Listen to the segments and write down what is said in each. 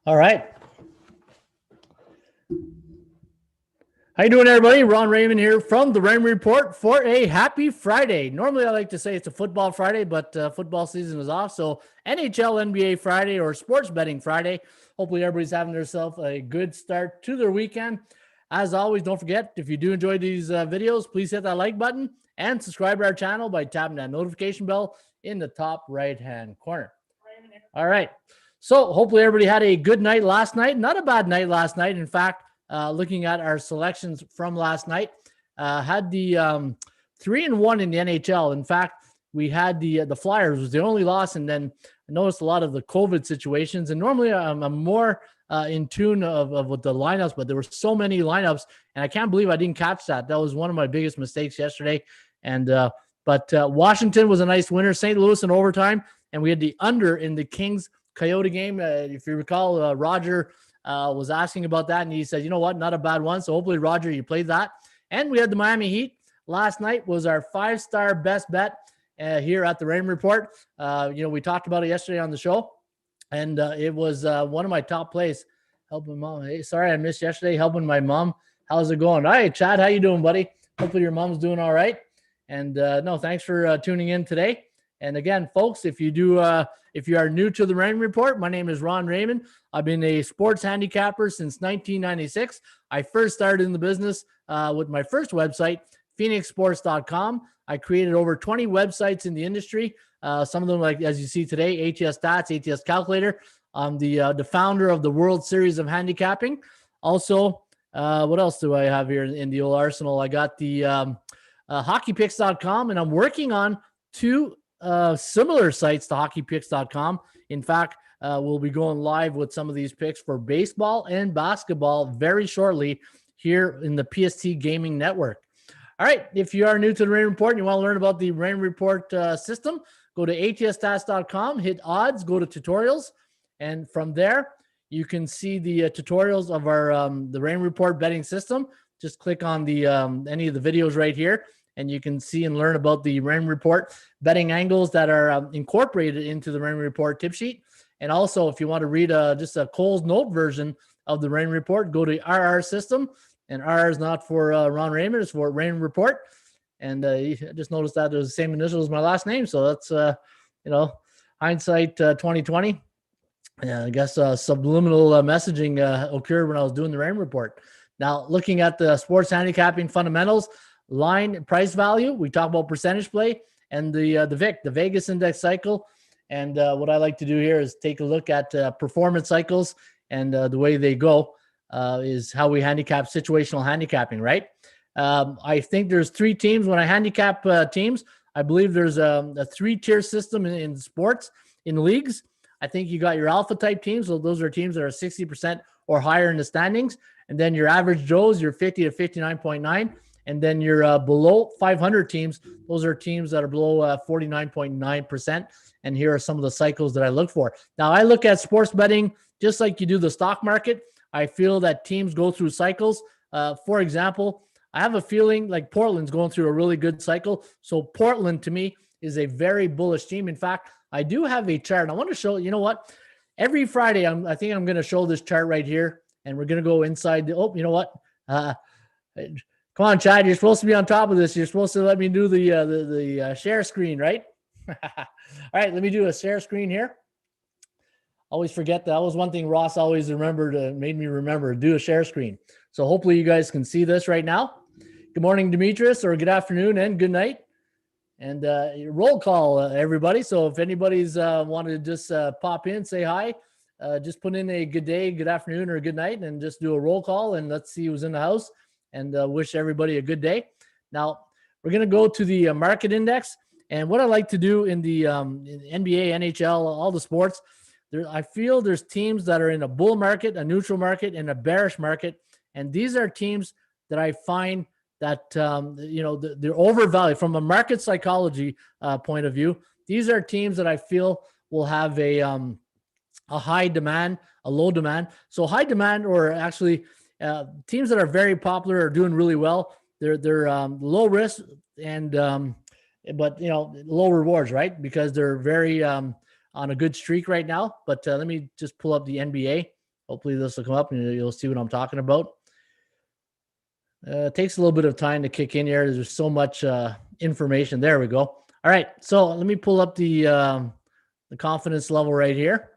All right. How you doing, everybody? Ron Raymond here from the Raymond Report for a happy Friday. Normally, I like to say it's a football Friday, but football season is off. So NHL, NBA Friday, or sports betting Friday. Hopefully, everybody's having themselves a good start to their weekend. As always, don't forget, if you do enjoy these videos, please hit that like button and subscribe to our channel by tapping that notification bell in the top right-hand corner. All right. So hopefully everybody had a good night last night. Not a bad night last night. In fact, looking at our selections from last night, had the 3-1 in the NHL. In fact, we had the Flyers was the only loss, and then I noticed a lot of the COVID situations. And normally I'm more in tune of with the lineups, but there were so many lineups, and I can't believe I didn't catch that. That was one of my biggest mistakes yesterday. And but Washington was a nice winner. St. Louis in overtime, and we had the under in the Kings Coyote game. If you recall, Roger was asking about that, and he said, you know what, not a bad one. So hopefully, Roger, you played that. And we had the Miami Heat. Last night was our 5-star best bet here at the Raymond Report. We talked about it yesterday on the show, and it was one of my top plays. Helping mom. Hey, sorry I missed yesterday. Helping my mom. How's it going? All right, Chad, how you doing, buddy? Hopefully your mom's doing all right. And no, thanks for tuning in today. And again, folks, if you are new to the Raymond Report, my name is Ron Raymond. I've been a sports handicapper since 1996. I first started in the business with my first website, phoenixsports.com. I created over 20 websites in the industry. Some of them, like as you see today, ATS Stats, ATS Calculator. I'm the founder of the World Series of Handicapping. Also, what else do I have here in the old arsenal? I got the hockeypicks.com, and I'm working on two similar sites to hockeypicks.com. In fact, we'll be going live with some of these picks for baseball and basketball very shortly here in the PST Gaming Network. All right, if you are new to the Raymond Report and you want to learn about the Raymond Report system, go to atsstats.com, hit odds, go to tutorials, and from there you can see the tutorials of our the Raymond Report betting system. Just click on the any of the videos right here, and you can see and learn about the Raymond Report betting angles that are incorporated into the Raymond Report tip sheet. And also, if you want to read just a Cole's Note version of the Raymond Report, go to RR System. And RR is not for Ron Raymond, it's for Raymond Report. And I just noticed that it was the same initial as my last name. So that's, hindsight 2020. I guess subliminal messaging occurred when I was doing the Raymond Report. Now, looking at the sports handicapping fundamentals, line price value, we talk about percentage play, and the VIC, the Vegas index cycle. And what I like to do here is take a look at performance cycles, and the way they go is how we handicap situational handicapping, right? I think there's three teams. When I handicap teams, I believe there's a three-tier system in sports, in leagues. I think you got your alpha type teams. So those are teams that are 60% or higher in the standings. And then your average Joes, your 50 to 59.9. And then your below 500 teams, those are teams that are below 49.9%. And here are some of the cycles that I look for. Now, I look at sports betting just like you do the stock market. I feel that teams go through cycles. For example, I have a feeling like Portland's going through a really good cycle. So Portland, to me, is a very bullish team. In fact, I do have a chart. I want to show, you know what? Every Friday, I think I'm going to show this chart right here. And we're going to go inside. You know what? Come on, Chad. You're supposed to be on top of this. You're supposed to let me do the share screen, right? All right, let me do a share screen here. Always forget that was one thing Ross always made me remember, do a share screen. So hopefully you guys can see this right now. Good morning, Demetrius, or good afternoon and good night. And roll call, everybody. So if anybody's wanted to just pop in, say hi, just put in a good day, good afternoon, or good night, and just do a roll call, and let's see who's in the house, and wish everybody a good day. Now, we're going to go to the market index. And what I like to do in the in NBA, NHL, all the sports, I feel there's teams that are in a bull market, a neutral market, and a bearish market. And these are teams that I find that, they're overvalued from a market psychology point of view. These are teams that I feel will have a high demand, a low demand. So high demand, or actually teams that are very popular are doing really well. They're low risk and but low rewards, right? Because they're very on a good streak right now. But let me just pull up the NBA Hopefully this will come up and you'll see what I'm talking about. It takes a little bit of time to kick in here. There's so much information. There we go. All right. So let me pull up the confidence level right here.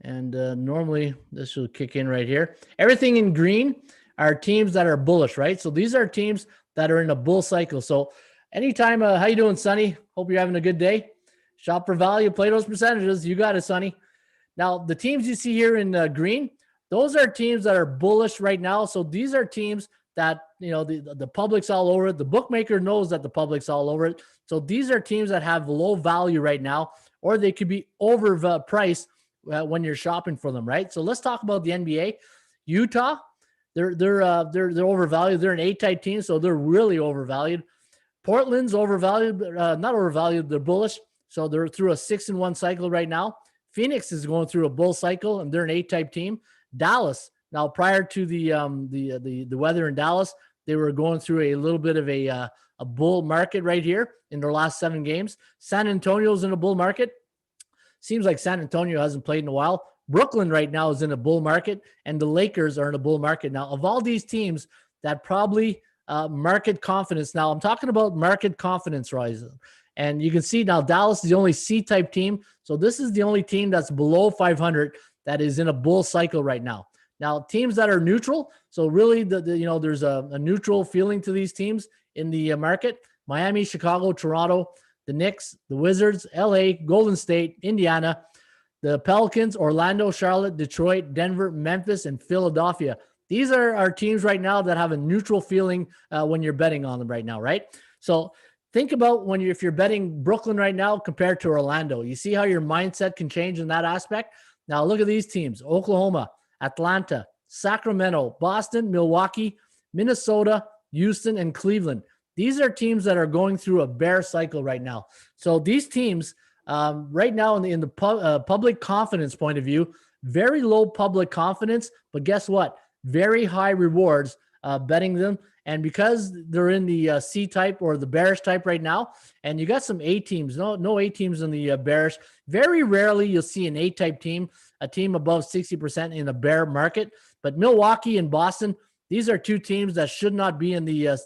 And normally this will kick in right here. Everything in green are teams that are bullish, right? So these are teams that are in a bull cycle. So anytime, how you doing, Sonny? Hope you're having a good day. Shop for value, play those percentages. You got it, Sonny. Now, the teams you see here in green, those are teams that are bullish right now. So these are teams that, you know, the public's all over it. The bookmaker knows that the public's all over it. So these are teams that have low value right now, or they could be overpriced when you're shopping for them, right? So let's talk about the NBA. Utah, they're overvalued. They're an A-type team, so they're really overvalued. Portland's overvalued, not overvalued. They're bullish, so they're through a 6-1 cycle right now. Phoenix is going through a bull cycle, and they're an A-type team. Dallas, now prior to the weather in Dallas, they were going through a little bit of a bull market right here in their last 7 games. San Antonio's in a bull market. Seems like San Antonio hasn't played in a while. Brooklyn right now is in a bull market, and the Lakers are in a bull market. Now, of all these teams that probably market confidence, now I'm talking about market confidence rising. And you can see now Dallas is the only C-type team. So this is the only team that's below 500 that is in a bull cycle right now. Now, teams that are neutral, so really there's a neutral feeling to these teams in the market. Miami, Chicago, Toronto, the Knicks, the Wizards, LA, Golden State, Indiana, the Pelicans, Orlando, Charlotte, Detroit, Denver, Memphis, and Philadelphia. These are our teams right now that have a neutral feeling when you're betting on them right now, right? So think about if you're betting Brooklyn right now compared to Orlando. You see how your mindset can change in that aspect? Now look at these teams: Oklahoma, Atlanta, Sacramento, Boston, Milwaukee, Minnesota, Houston, and Cleveland. These are teams that are going through a bear cycle right now. So these teams right now in the public confidence point of view, very low public confidence, but guess what? Very high rewards betting them. And because they're in the C-type or the bearish type right now, and you got some A teams, no A teams in the bearish. Very rarely you'll see an A-type team, a team above 60% in a bear market. But Milwaukee and Boston, these are two teams that should not be in the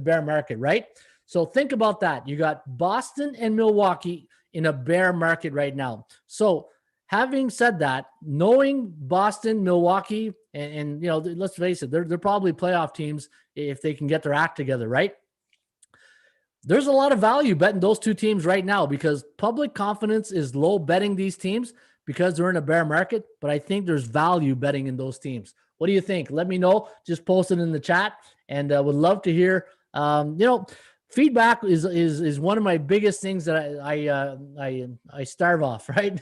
bear market, right? So think about that. You got Boston and Milwaukee in a bear market right now. So having said that, knowing Boston, Milwaukee, and let's face it, they're probably playoff teams if they can get their act together, right? There's a lot of value betting those two teams right now because public confidence is low betting these teams because they're in a bear market, but I think there's value betting in those teams. What do you think? Let me know. Just post it in the chat, and would love to hear. Feedback is one of my biggest things that I starve off, right?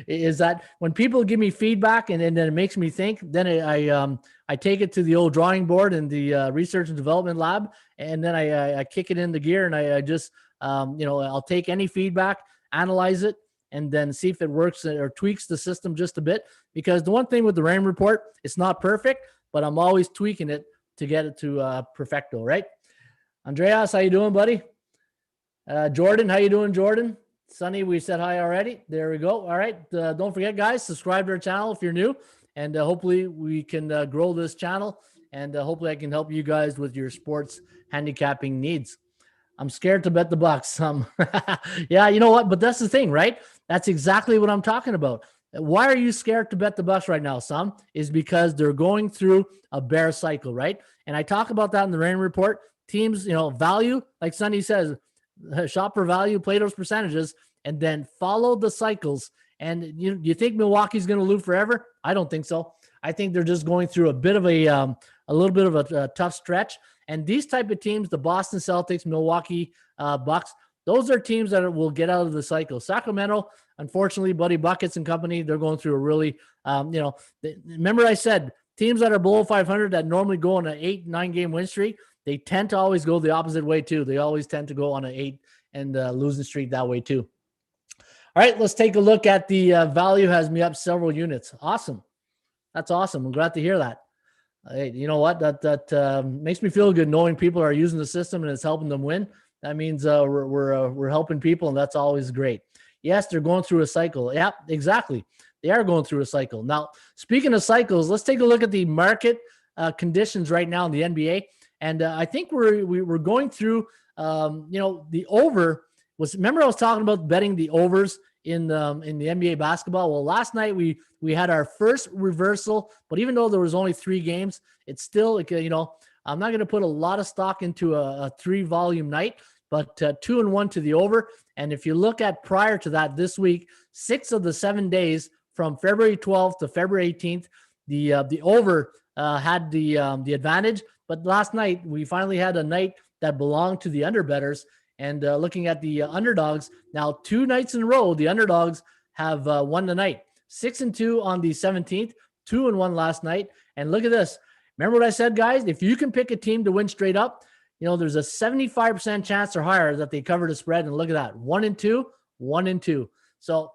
Is that when people give me feedback and then it makes me think, then I take it to the old drawing board in the research and development lab, and then I kick it into gear, and I just I'll take any feedback, analyze it, and then see if it works or tweaks the system just a bit. Because the one thing with the Raymond report, it's not perfect, but I'm always tweaking it to get it to perfecto, right? Andreas, how you doing, buddy? Jordan, how you doing, Jordan? Sonny, we said hi already. There we go. All right. Don't forget, guys, subscribe to our channel if you're new, and hopefully we can grow this channel, and hopefully I can help you guys with your sports handicapping needs. I'm scared to bet the Bucks. Yeah, you know what? But that's the thing, right? That's exactly what I'm talking about. Why are you scared to bet the Bucks right now, Sam? Is because they're going through a bear cycle, right? And I talk about that in the Raymond report. Teams, value, like Sonny says, shop for value, play those percentages, and then follow the cycles. And you think Milwaukee's going to lose forever? I don't think so. I think they're just going through a bit of a little bit of a tough stretch. And these type of teams, the Boston Celtics, Milwaukee Bucks, those are teams that will get out of the cycle. Sacramento, unfortunately, Buddy Buckets and company, they're going through a really, remember I said teams that are below 500 that normally go on an 8-9 game win streak, they tend to always go the opposite way too. They always tend to go on an 8 and losing streak that way too. All right, let's take a look at the value has me up several units. Awesome. That's awesome. I'm glad to hear that. Hey, you know what? That makes me feel good knowing people are using the system and it's helping them win. That means we're helping people, and that's always great. Yes, they're going through a cycle. Yeah, exactly. They are going through a cycle. Now, speaking of cycles, let's take a look at the market conditions right now in the NBA. And I think we're going through, the over was, remember I was talking about betting the overs in the NBA basketball. Well, last night we had our first reversal, but even though there was only 3 games, it's still, I'm not going to put a lot of stock into a 3-volume night, but 2-1 to the over. And if you look at prior to that this week, 6 of the 7 days from February 12th to February 18th, the over had the advantage. But last night we finally had a night that belonged to the underbetters. And looking at the underdogs, now 2 nights in a row, the underdogs have won the night. 6-2 on the 17th, 2-1 last night. And look at this. Remember what I said, guys? If you can pick a team to win straight up, there's a 75% chance or higher that they cover the spread. And look at that, 1-2, 1-2. So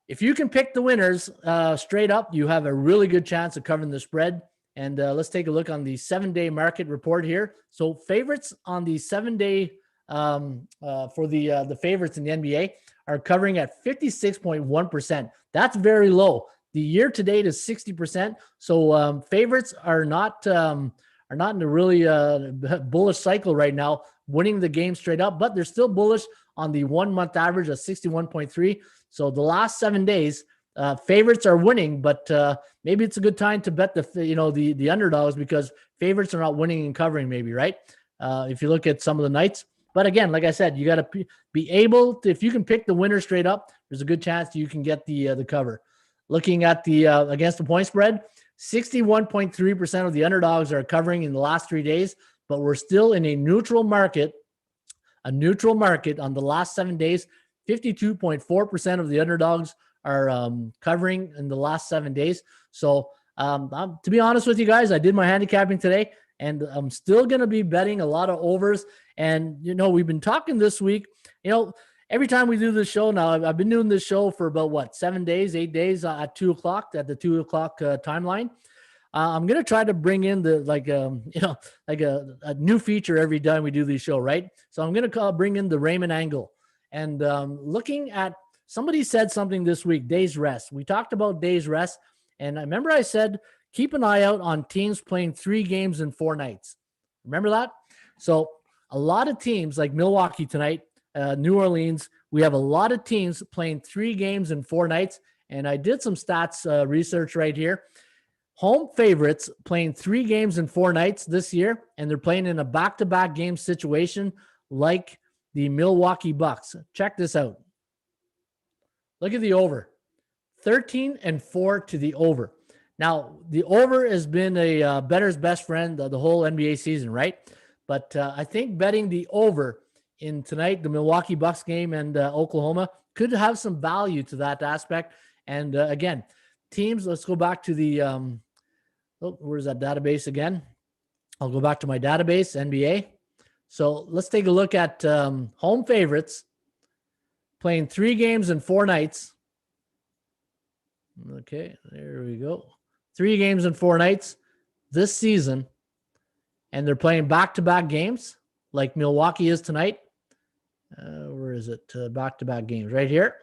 if you can pick the winners straight up, you have a really good chance of covering the spread. And let's take a look on the 7-day market report here. So favorites on the 7-day for the favorites in the NBA are covering at 56.1%. That's very low. The year to date is 60%. So favorites are not in a really bullish cycle right now, winning the game straight up, but they're still bullish on the 1-month average of 61.3. So the last 7 days, favorites are winning, but maybe it's a good time to bet the underdogs, because favorites are not winning and covering, maybe, right? If you look at some of the nights. But again, like I said, you got to be able to, if you can pick the winner straight up, there's a good chance you can get the cover. Looking at the against the point spread, 61.3% of the underdogs are covering in the last 3 days, but we're still in a neutral market on the last 7 days. 52.4% of the underdogs are covering in the last 7 days. So to be honest with you guys, I did my handicapping today, and I'm still going to be betting a lot of overs. And, we've been talking this week, every time we do this show now, I've been doing this show for about 7 days, 8 days at 2 o'clock, at the 2 o'clock timeline. I'm going to try to bring in a new feature every time we do these show, right? So I'm going to bring in the Raymond angle, and looking at, somebody said something this week, days rest. We talked about days rest. And I remember I said, keep an eye out on teams playing 3 games in 4 nights. Remember that? So a lot of teams like Milwaukee tonight, New Orleans, we have a lot of teams playing 3 games in 4 nights. And I did some stats research right here. Home favorites playing 3 games in 4 nights this year, and they're playing in a back-to-back game situation like the Milwaukee Bucks. Check this out. Look at the over. 13-4 to the over. Now, the over has been a bettor's best friend the whole NBA season, right? But I think betting the over in tonight, the Milwaukee Bucks game and Oklahoma, could have some value to that aspect. And again, teams, let's go back to the, where's that database again? I'll go back to my database, NBA. So let's take a look at home favorites playing 3 games in 4 nights. Okay, there we go. 3 games in 4 nights this season. And they're playing back-to-back games like Milwaukee is tonight. Where is it? Back-to-back games right here.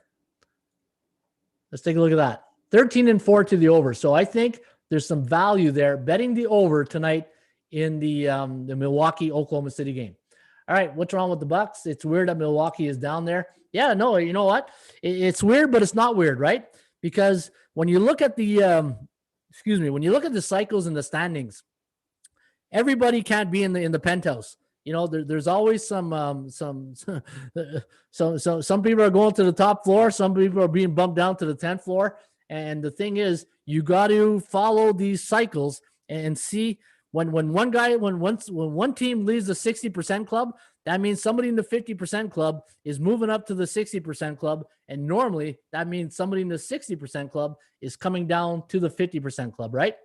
Let's take a look at that. 13-4 to the over. So I think there's some value there betting the over tonight in the Milwaukee Oklahoma City game. All right, what's wrong with the Bucks? It's weird that Milwaukee is down there. Yeah, no, you know what? It's weird, but it's not weird, right? Because when you look at the when you look at the cycles and the standings, everybody can't be in the penthouse. There's always some people are going to the top floor, some people are being bumped down to the 10th floor. And the thing is, you got to follow these cycles and see when one team leaves the 60% club, that means somebody in the 50% club is moving up to the 60% club. And normally that means somebody in the 60% club is coming down to the 50% club, right?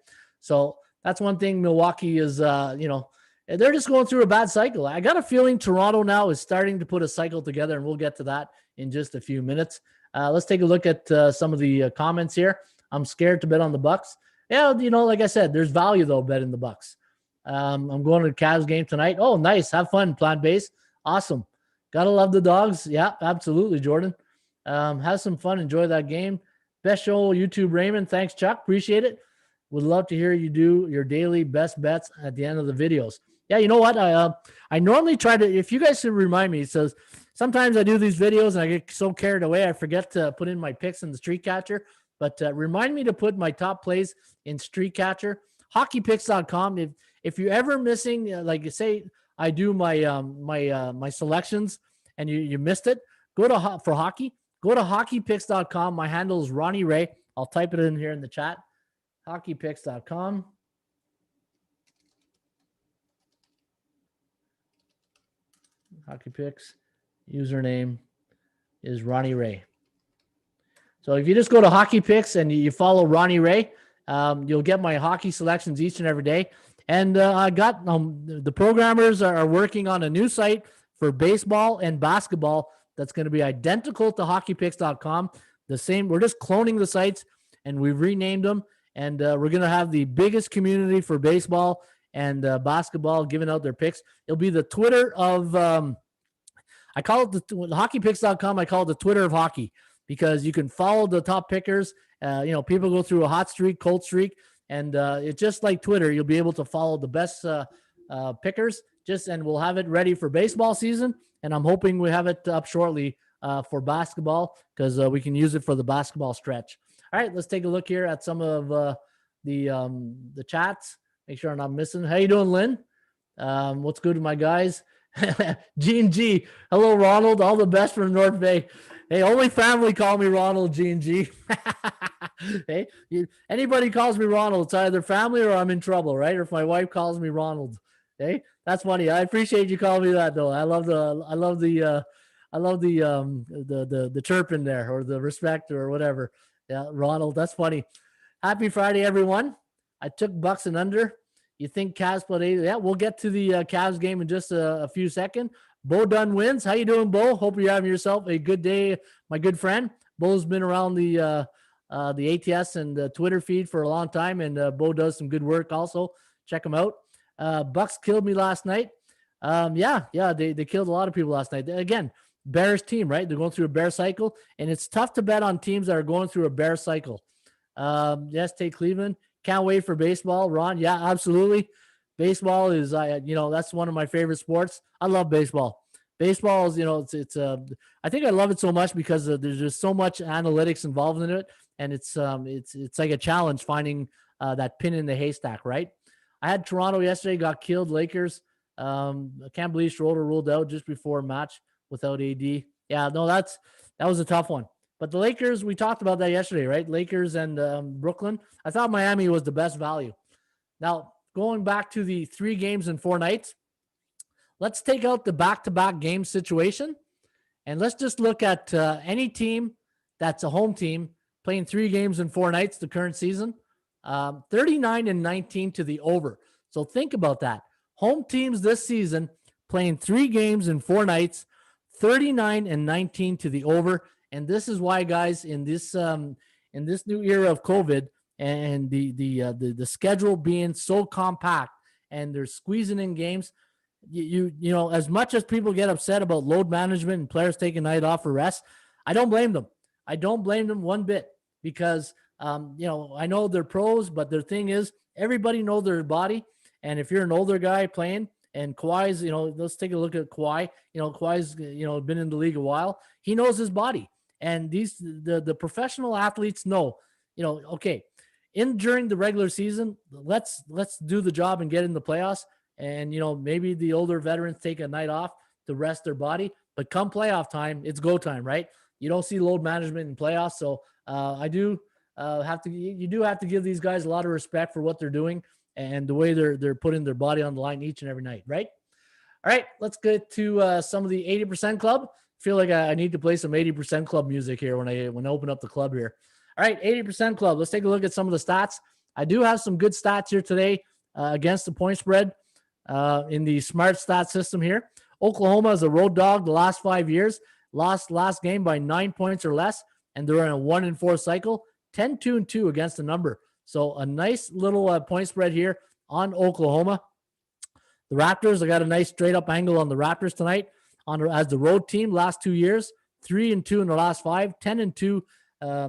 So that's one thing Milwaukee is, they're just going through a bad cycle. I got a feeling Toronto now is starting to put a cycle together, and we'll get to that in just a few minutes. Let's take a look at some of the comments here. I'm scared to bet on the Bucks. Yeah, like I said, there's value though betting the Bucks. I'm going to the Cavs game tonight. Oh, nice. Have fun, plant-based. Awesome. Gotta love the dogs. Yeah, absolutely, Jordan. Have some fun. Enjoy that game. Best show YouTube, Raymond. Thanks, Chuck. Appreciate it. Would love to hear you do your daily best bets at the end of the videos. Yeah, you know what? I normally try to, if you guys should remind me, so sometimes I do these videos and I get so carried away, I forget to put in my picks in the Streakcatcher. But remind me to put my top plays in Streakcatcher. Hockeypicks.com. If you're ever missing, like say I do my my selections and you missed it, go to for hockey. Go to hockeypicks.com. My handle is Ronnie Ray. I'll type it in here in the chat. Hockeypicks.com. HockeyPicks. Username is Ronnie Ray. So if you just go to Hockey Picks and you follow Ronnie Ray, you'll get my hockey selections each and every day. And I got the programmers are working on a new site for baseball and basketball that's going to be identical to hockeypicks.com. The same. We're just cloning the sites and we've renamed them. And we're going to have the biggest community for baseball and basketball giving out their picks. It'll be the Twitter of, I call it the hockeypicks.com. I call it the Twitter of hockey because you can follow the top pickers. People go through a hot streak, cold streak, and it's just like Twitter. You'll be able to follow the best pickers and we'll have it ready for baseball season. And I'm hoping we have it up shortly for basketball because we can use it for the basketball stretch. All right, let's take a look here at some of the chats. Make sure I'm not missing. How you doing, Lynn? What's good with my guys? G&G. Hello, Ronald. All the best from North Bay. Hey, only family call me Ronald, G&G. Hey, anybody calls me Ronald, it's either family or I'm in trouble, right? Or if my wife calls me Ronald. Hey, that's funny. I appreciate you calling me that, though. I love the chirp in there or the respect or whatever. Yeah, Ronald, that's funny. Happy Friday, everyone. I took Bucks and under. You think Cavs +8? Yeah, we'll get to the Cavs game in just a few seconds. Bo Dunn wins. How you doing, Bo? Hope you're having yourself a good day, my good friend. Bo's been around the ATS and the Twitter feed for a long time, and Bo does some good work also. Check him out. Bucks killed me last night. They killed a lot of people last night. Again, Bears team, right? They're going through a bear cycle, and it's tough to bet on teams that are going through a bear cycle. Yes, take Cleveland. Can't wait for baseball, Ron. Yeah, absolutely. Baseball is, that's one of my favorite sports. I love baseball. Baseball is, I think I love it so much because there's just so much analytics involved in it, and it's like a challenge finding that pin in the haystack, right? I had Toronto yesterday, got killed. Lakers. I can't believe Schroeder ruled out just before a match without AD. Yeah, no, that was a tough one. But the Lakers, we talked about that yesterday, right? Lakers and Brooklyn. I thought Miami was the best value. Now, going back to the 3 games in 4 nights, let's take out the back-to-back game situation, and let's just look at any team that's a home team playing 3 games in 4 nights the current season. 39-19 to the over. So think about that. Home teams this season playing 3 games in 4 nights, 39-19 to the over. And this is why, guys, in this new era of COVID and the schedule being so compact and they're squeezing in games, you know, as much as people get upset about load management and players taking night off for rest, I don't blame them. I don't blame them one bit because, I know they're pros, but their thing is everybody knows their body. And if you're an older guy playing, and Kawhi's, let's take a look at Kawhi. Kawhi's, been in the league a while. He knows his body. And the professional athletes know, okay, during the regular season, let's do the job and get in the playoffs. And, maybe the older veterans take a night off to rest their body. But come playoff time, it's go time, right? You don't see load management in playoffs. So you do have to give these guys a lot of respect for what they're doing and the way they're putting their body on the line each and every night, right? All right, let's get to some of the 80% club. Feel like I need to play some 80% club music here when I open up the club here. All right, 80% club. Let's take a look at some of the stats. I do have some good stats here today against the point spread in the smart stat system here. Oklahoma is a road dog the last 5 years. Lost last game by 9 points or less, and they're in a 1-4 cycle. 10-2-2 against the number. So a nice little point spread here on Oklahoma. The Raptors, I got a nice straight up angle on the Raptors tonight. As the road team last 2 years, 3-2 in the last 5, 10-2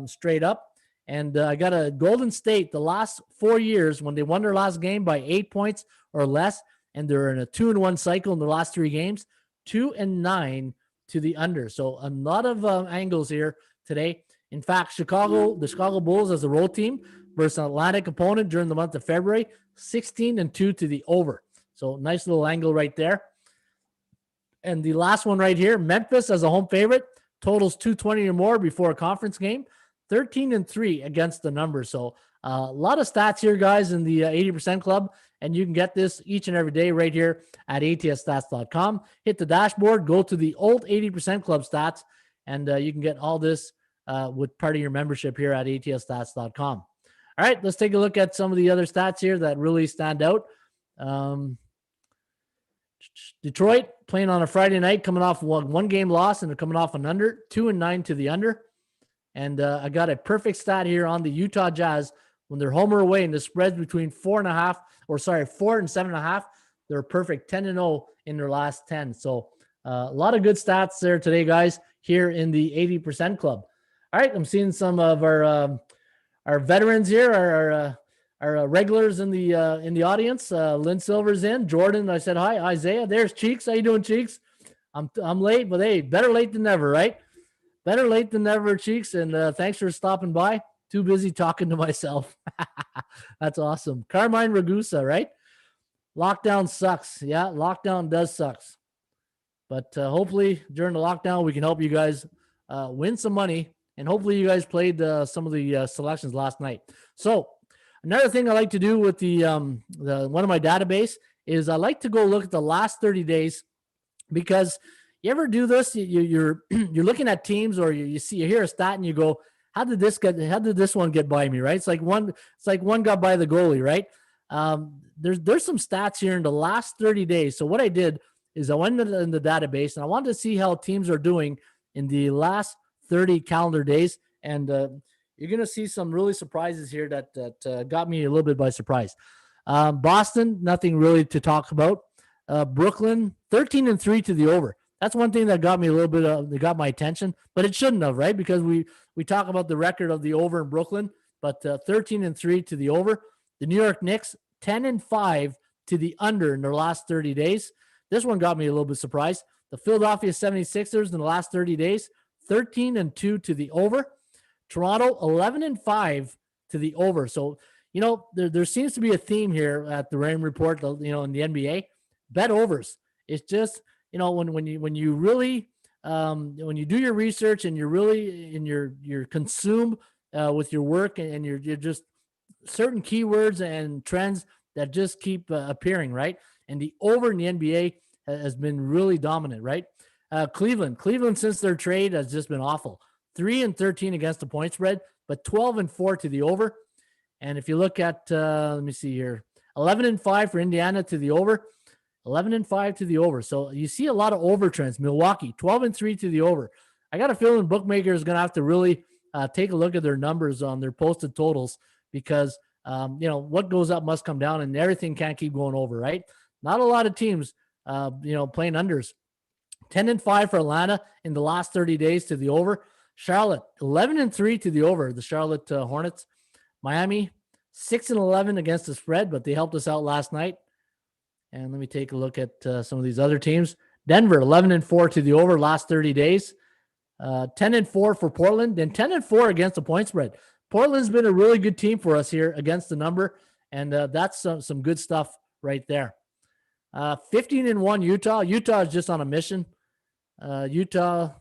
straight up. And I got a Golden State the last 4 years when they won their last game by 8 points or less, and they're in a 2-1 cycle in the last 3 games, 2-9 to the under. So a lot of angles here today. In fact, the Chicago Bulls as a road team versus an Atlantic opponent during the month of February, 16-2 to the over. So nice little angle right there. And the last one right here, Memphis as a home favorite, totals 220 or more before a conference game, 13-3 against the number. So a lot of stats here, guys, in the 80% club, and you can get this each and every day right here at atsstats.com. Hit the dashboard, go to the old 80% club stats, and you can get all this with part of your membership here at atsstats.com. All right, let's take a look at some of the other stats here that really stand out. Detroit playing on a Friday night, coming off one game loss, and they're coming off an under, 2-9 to the under. And I got a perfect stat here on the Utah Jazz when they're home or away, and the spreads between 4 and 7.5. They're perfect 10-0 in their last 10. So a lot of good stats there today, guys, here in the 80% club. All right, I'm seeing some of our veterans here, our regulars in the audience. Lynn Silver's in. Jordan, I said hi. Isaiah, there's Cheeks. How you doing, Cheeks? I'm late, but hey, better late than never, right? Better late than never, Cheeks. And thanks for stopping by. Too busy talking to myself. That's awesome. Carmine Ragusa, right? Lockdown sucks. Yeah, lockdown does suck. But hopefully during the lockdown, we can help you guys win some money. And hopefully you guys played some of the selections last night. So another thing I like to do with the one of my database is I like to go look at the last 30 days, because you ever do this? You're looking at teams, or you hear a stat and you go, how did this one get by me, right? It's like one got by the goalie, right? There's some stats here in the last 30 days. So what I did is I went in the database and I wanted to see how teams are doing in the last 30 calendar days. And you're going to see some really surprises here that got me a little bit by surprise. Boston, nothing really to talk about. Brooklyn, 13-3 to the over. That's one thing that got me a little bit that got my attention, but it shouldn't have, right? Because we talk about the record of the over in Brooklyn, but 13-3 to the over. The New York Knicks, 10-5 to the under in their last 30 days. This one got me a little bit surprised. The Philadelphia 76ers in the last 30 days, 13-2 to the over. Toronto, 11-5 to the over. So, there seems to be a theme here at the Raymond Report, in the NBA. Bet overs. It's just, when you really when you do your research and you're consumed with your work, and you're just certain keywords and trends that just keep appearing, right? And the over in the NBA has been really dominant, right? Cleveland since their trade has just been awful. 3-13 against the point spread, but 12-4 to the over. And if you look at, let me see here, 11-5 for Indiana to the over, 11-5 to the over. So you see a lot of over trends. Milwaukee, 12-3 to the over. I got a feeling bookmakers are going to have to really take a look at their numbers on their posted totals, because, what goes up must come down, and everything can't keep going over, right? Not a lot of teams, playing unders. 10-5 for Atlanta in the last 30 days to the over. Charlotte, 11-3 to the over, the Charlotte Hornets. Miami, 6-11 against the spread, but they helped us out last night. And let me take a look at some of these other teams. Denver, 11-4 to the over last 30 days. 10-4 for Portland, then 10-4 against the point spread. Portland's been a really good team for us here against the number, and that's some good stuff right there. 15-1 Utah. Utah is just on a mission. Utah,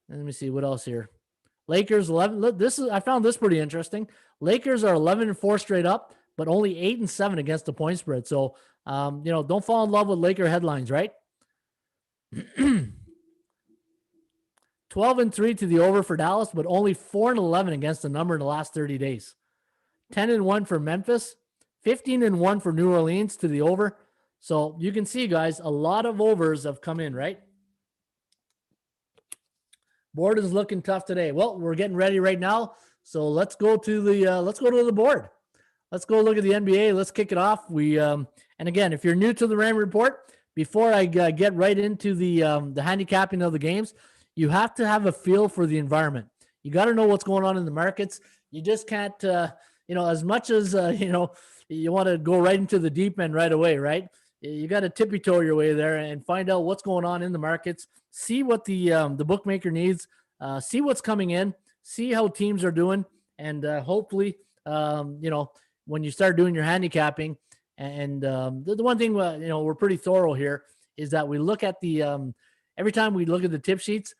let me see what else here. Lakers 11. I found this pretty interesting. Lakers are 11-4 straight up, but only 8-7 against the point spread. So, don't fall in love with Laker headlines, right? 12-3 to the over for Dallas, but only 4-11 against the number in the last 30 days. 10-1 for Memphis, 15-1 for New Orleans to the over. So you can see, guys, a lot of overs have come in, right? Board is looking tough today. Well, we're getting ready right now, so let's go to the board. Let's go look at the NBA. Let's kick it off. And again, if you're new to the Raymond Report, before I get right into the handicapping of the games, you have to have a feel for the environment. You got to know what's going on in the markets. you just can't, as much as, you want to go right into the deep end right away, right? You got to tippy toe your way there and find out what's going on in the markets, see what the bookmaker needs, see what's coming in, see how teams are doing. And hopefully, when you start doing your handicapping, and the one thing, we're pretty thorough here is that we look at every time we look at the tip sheets,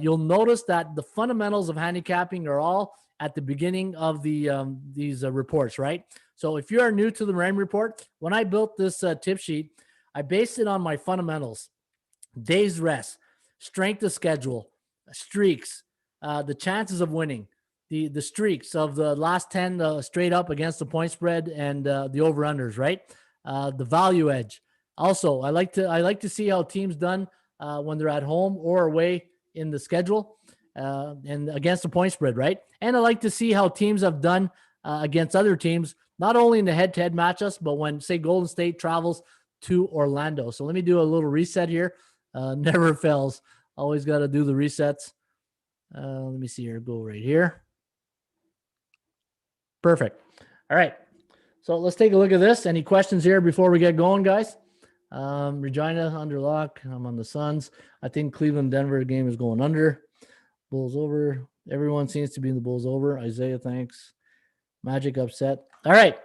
you'll notice that the fundamentals of handicapping are all at the beginning of these reports, right? So if you are new to the Raymond report, when I built this tip sheet, I based it on my fundamentals: days rest, strength of schedule, streaks, the chances of winning, the streaks of the last 10 straight up against the point spread, and the over-unders, right? The value edge. Also, I like to see how teams done when they're at home or away in the schedule, and against the point spread, right? And I like to see how teams have done against other teams, not only in the head-to-head matchups, but when, say, Golden State travels to Orlando. So let me do a little reset here. Never fails. Always got to do the resets. Let me see here. Go right here. Perfect. All right. So let's take a look at this. Any questions here before we get going, guys? Regina under lock. I'm on the Suns. I think Cleveland-Denver game is going under. Bulls over. Everyone seems to be in the Bulls over. Isaiah, thanks. Magic upset. All right.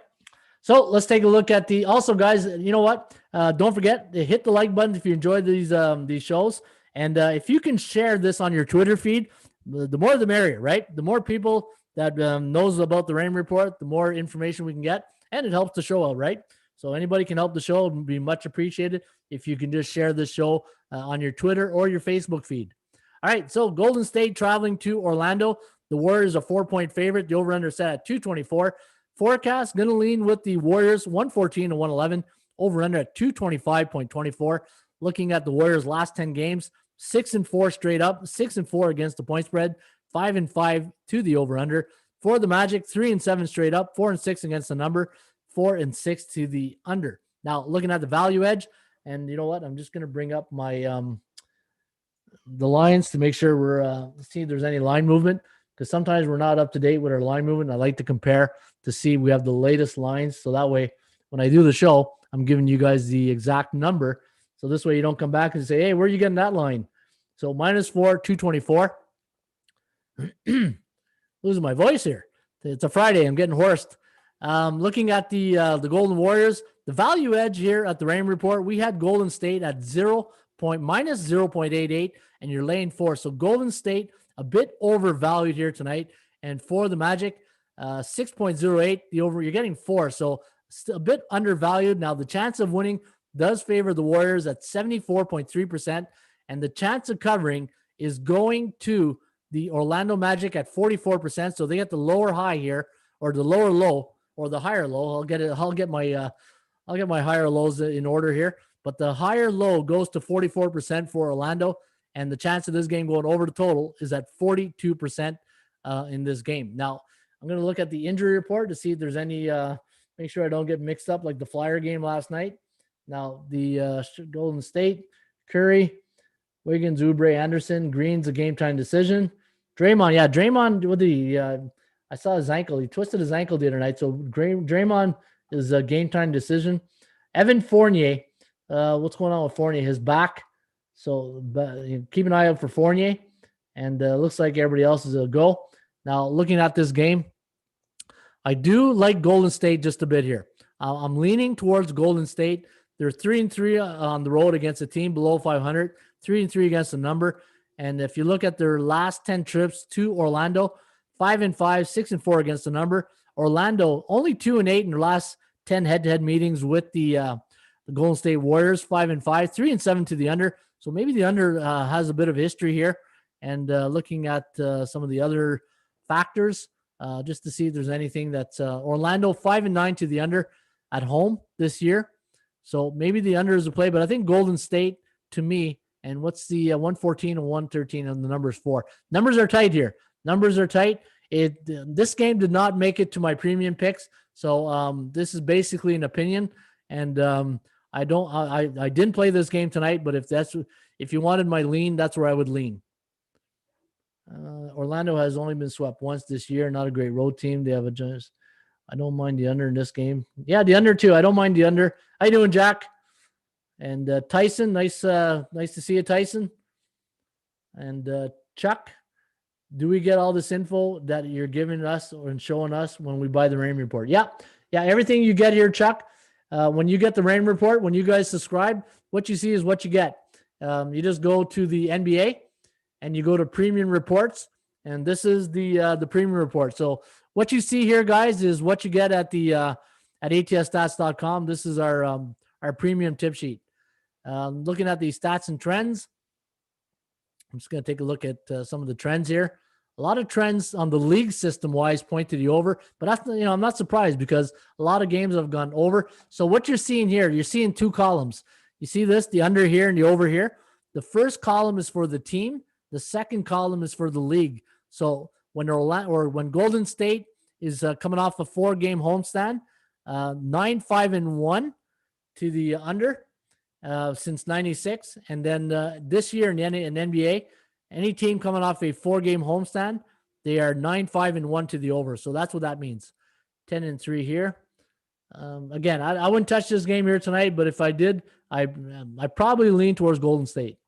So let's take a look at also, guys, you know what? Don't forget to hit the like button if you enjoyed these shows. And if you can share this on your Twitter feed, the more the merrier, right? The more people that knows about the Rain Report, the more information we can get, and it helps the show out, right? So anybody can help the show. It would be much appreciated if you can just share this show on your Twitter or your Facebook feed. All right, so Golden State traveling to Orlando. The Warriors are 4-point favorite. The over-under set at 224. Forecast going to lean with the Warriors 114 to 111. Over-under at 225.24. Looking at the Warriors' last 10 games, 6-4 straight up, 6-4 against the point spread, 5-5 to the over-under. For the Magic, 3-7 straight up, 4-6 against the number, 4-6 to the under. Now, looking at the value edge, and you know what? I'm just going to bring up my the lines to make sure we're see if there's any line movement, because sometimes we're not up to date with our line movement. I like to compare to see we have the latest lines, so that way when I do the show, I'm giving you guys the exact number. So this way you don't come back and say, hey, where are you getting that line? So -4, 224. Losing my voice here. It's a Friday. I'm getting hoarse. Looking at the Golden Warriors, the value edge here at the Rain Report, we had Golden State at -0.88, and you're laying 4. So Golden State a bit overvalued here tonight. And for the Magic, 6.08, the over, you're getting 4. So a bit undervalued. Now the chance of winning does favor the Warriors at 74.3%, and the chance of covering is going to the Orlando Magic at 44%. So they get the lower high here, or the lower low, or the higher low. I'll get my higher lows in order here. But the higher low goes to 44% for Orlando, and the chance of this game going over the total is at 42% in this game. Now, I'm going to look at the injury report to see if there's any, make sure I don't get mixed up like the Flyer game last night. Now, the Golden State, Curry, Wiggins, Oubre, Anderson, Green's a game-time decision. Draymond, what did he, I saw his ankle. He twisted his ankle the other night, so Draymond is a game-time decision. Evan Fournier, what's going on with Fournier? His back. So keep an eye out for Fournier. And looks like everybody else is a go. Now, looking at this game, I do like Golden State just a bit here. I'm leaning towards Golden State. They're 3-3 on the road against a team below 500, 3-3 against the number. And if you look at their last 10 trips to Orlando, 5-5, 6-4 against the number. Orlando only 2-8 in their last 10 head-to-head meetings with the Golden State Warriors, 5-5, 3-7 to the under. So maybe the under has a bit of history here. And looking at some of the other factors, just to see if there's anything that's Orlando 5-9 to the under at home this year. So maybe the under is a play, but I think Golden State to me, and what's the 114 and 113 and the numbers for? Numbers are tight here. Numbers are tight. This game did not make it to my premium picks. So this is basically an opinion. And I didn't play this game tonight, but if you wanted my lean, that's where I would lean. Orlando has only been swept once this year. Not a great road team. They have I don't mind the under in this game. Yeah, the under too. I don't mind the under. How you doing, Jack? And Tyson, nice to see you, Tyson. And Chuck, do we get all this info that you're giving us and showing us when we buy the rain report? Yeah, everything you get here, Chuck. When you get the rain report, when you guys subscribe, what you see is what you get. You just go to the NBA and you go to premium reports, and this is the premium report. So what you see here, guys, is what you get at the at atsstats.com. This is our premium tip sheet. Looking at the stats and trends, I'm just going to take a look at some of the trends here. A lot of trends on the league system-wise point to the over, but that's, I'm not surprised because a lot of games have gone over. So what you're seeing here, you're seeing two columns. You see this, the under here and the over here. The first column is for the team. The second column is for the league. So when Golden State is coming off a 4-game homestand, 9-5-1 to the under since 96. And then this year in NBA, any team coming off a 4-game homestand, they are 9-5-1 to the over. So that's what that means. 10-3 here. Again, I wouldn't touch this game here tonight, but if I did, I probably lean towards Golden State.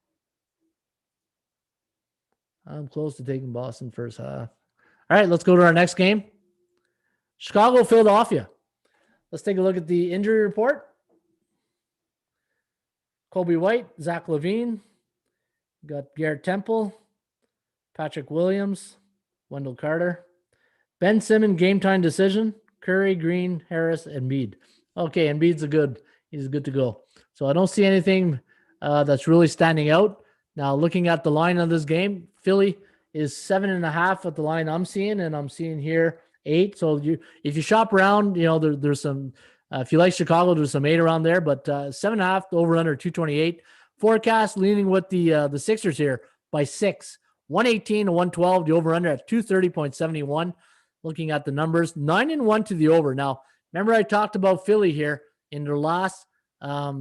I'm close to taking Boston first half. All right, let's go to our next game. Chicago, Philadelphia. Let's take a look at the injury report. Kobe White, Zach LaVine. Got Garrett Temple, Patrick Williams, Wendell Carter, Ben Simmons, game time decision, Curry, Green, Harris, and Embiid. Okay, Embiid's he's good to go. So I don't see anything that's really standing out. Now, looking at the line of this game, Philly is 7.5 at the line I'm seeing, and I'm seeing here 8. So if you shop around, there's some. If you like Chicago, there's some 8 around there, but 7.5 over under 228. Forecast leaning with the Sixers here by 6, 118 to 112. The over under at 230.71. Looking at the numbers, 9-1 to the over. Now, remember I talked about Philly here in their last. Let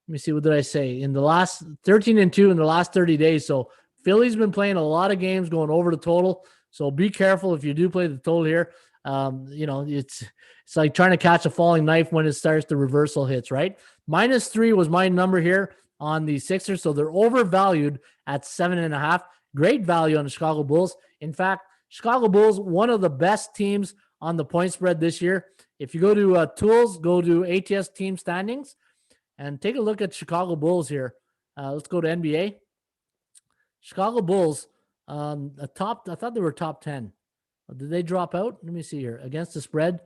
me see, what did I say? In the last 13-2 in the last 30 days. So Philly's been playing a lot of games going over the total. So be careful if you do play the total here. It's like trying to catch a falling knife when it starts the reversal hits, right? -3 was my number here on the Sixers. So they're overvalued at 7.5. Great value on the Chicago Bulls. In fact, Chicago Bulls, one of the best teams on the point spread this year. If you go to tools, go to ATS team standings and take a look at Chicago Bulls here. Let's go to NBA. Chicago Bulls, I thought they were top 10. Did they drop out? Let me see here. Against the spread.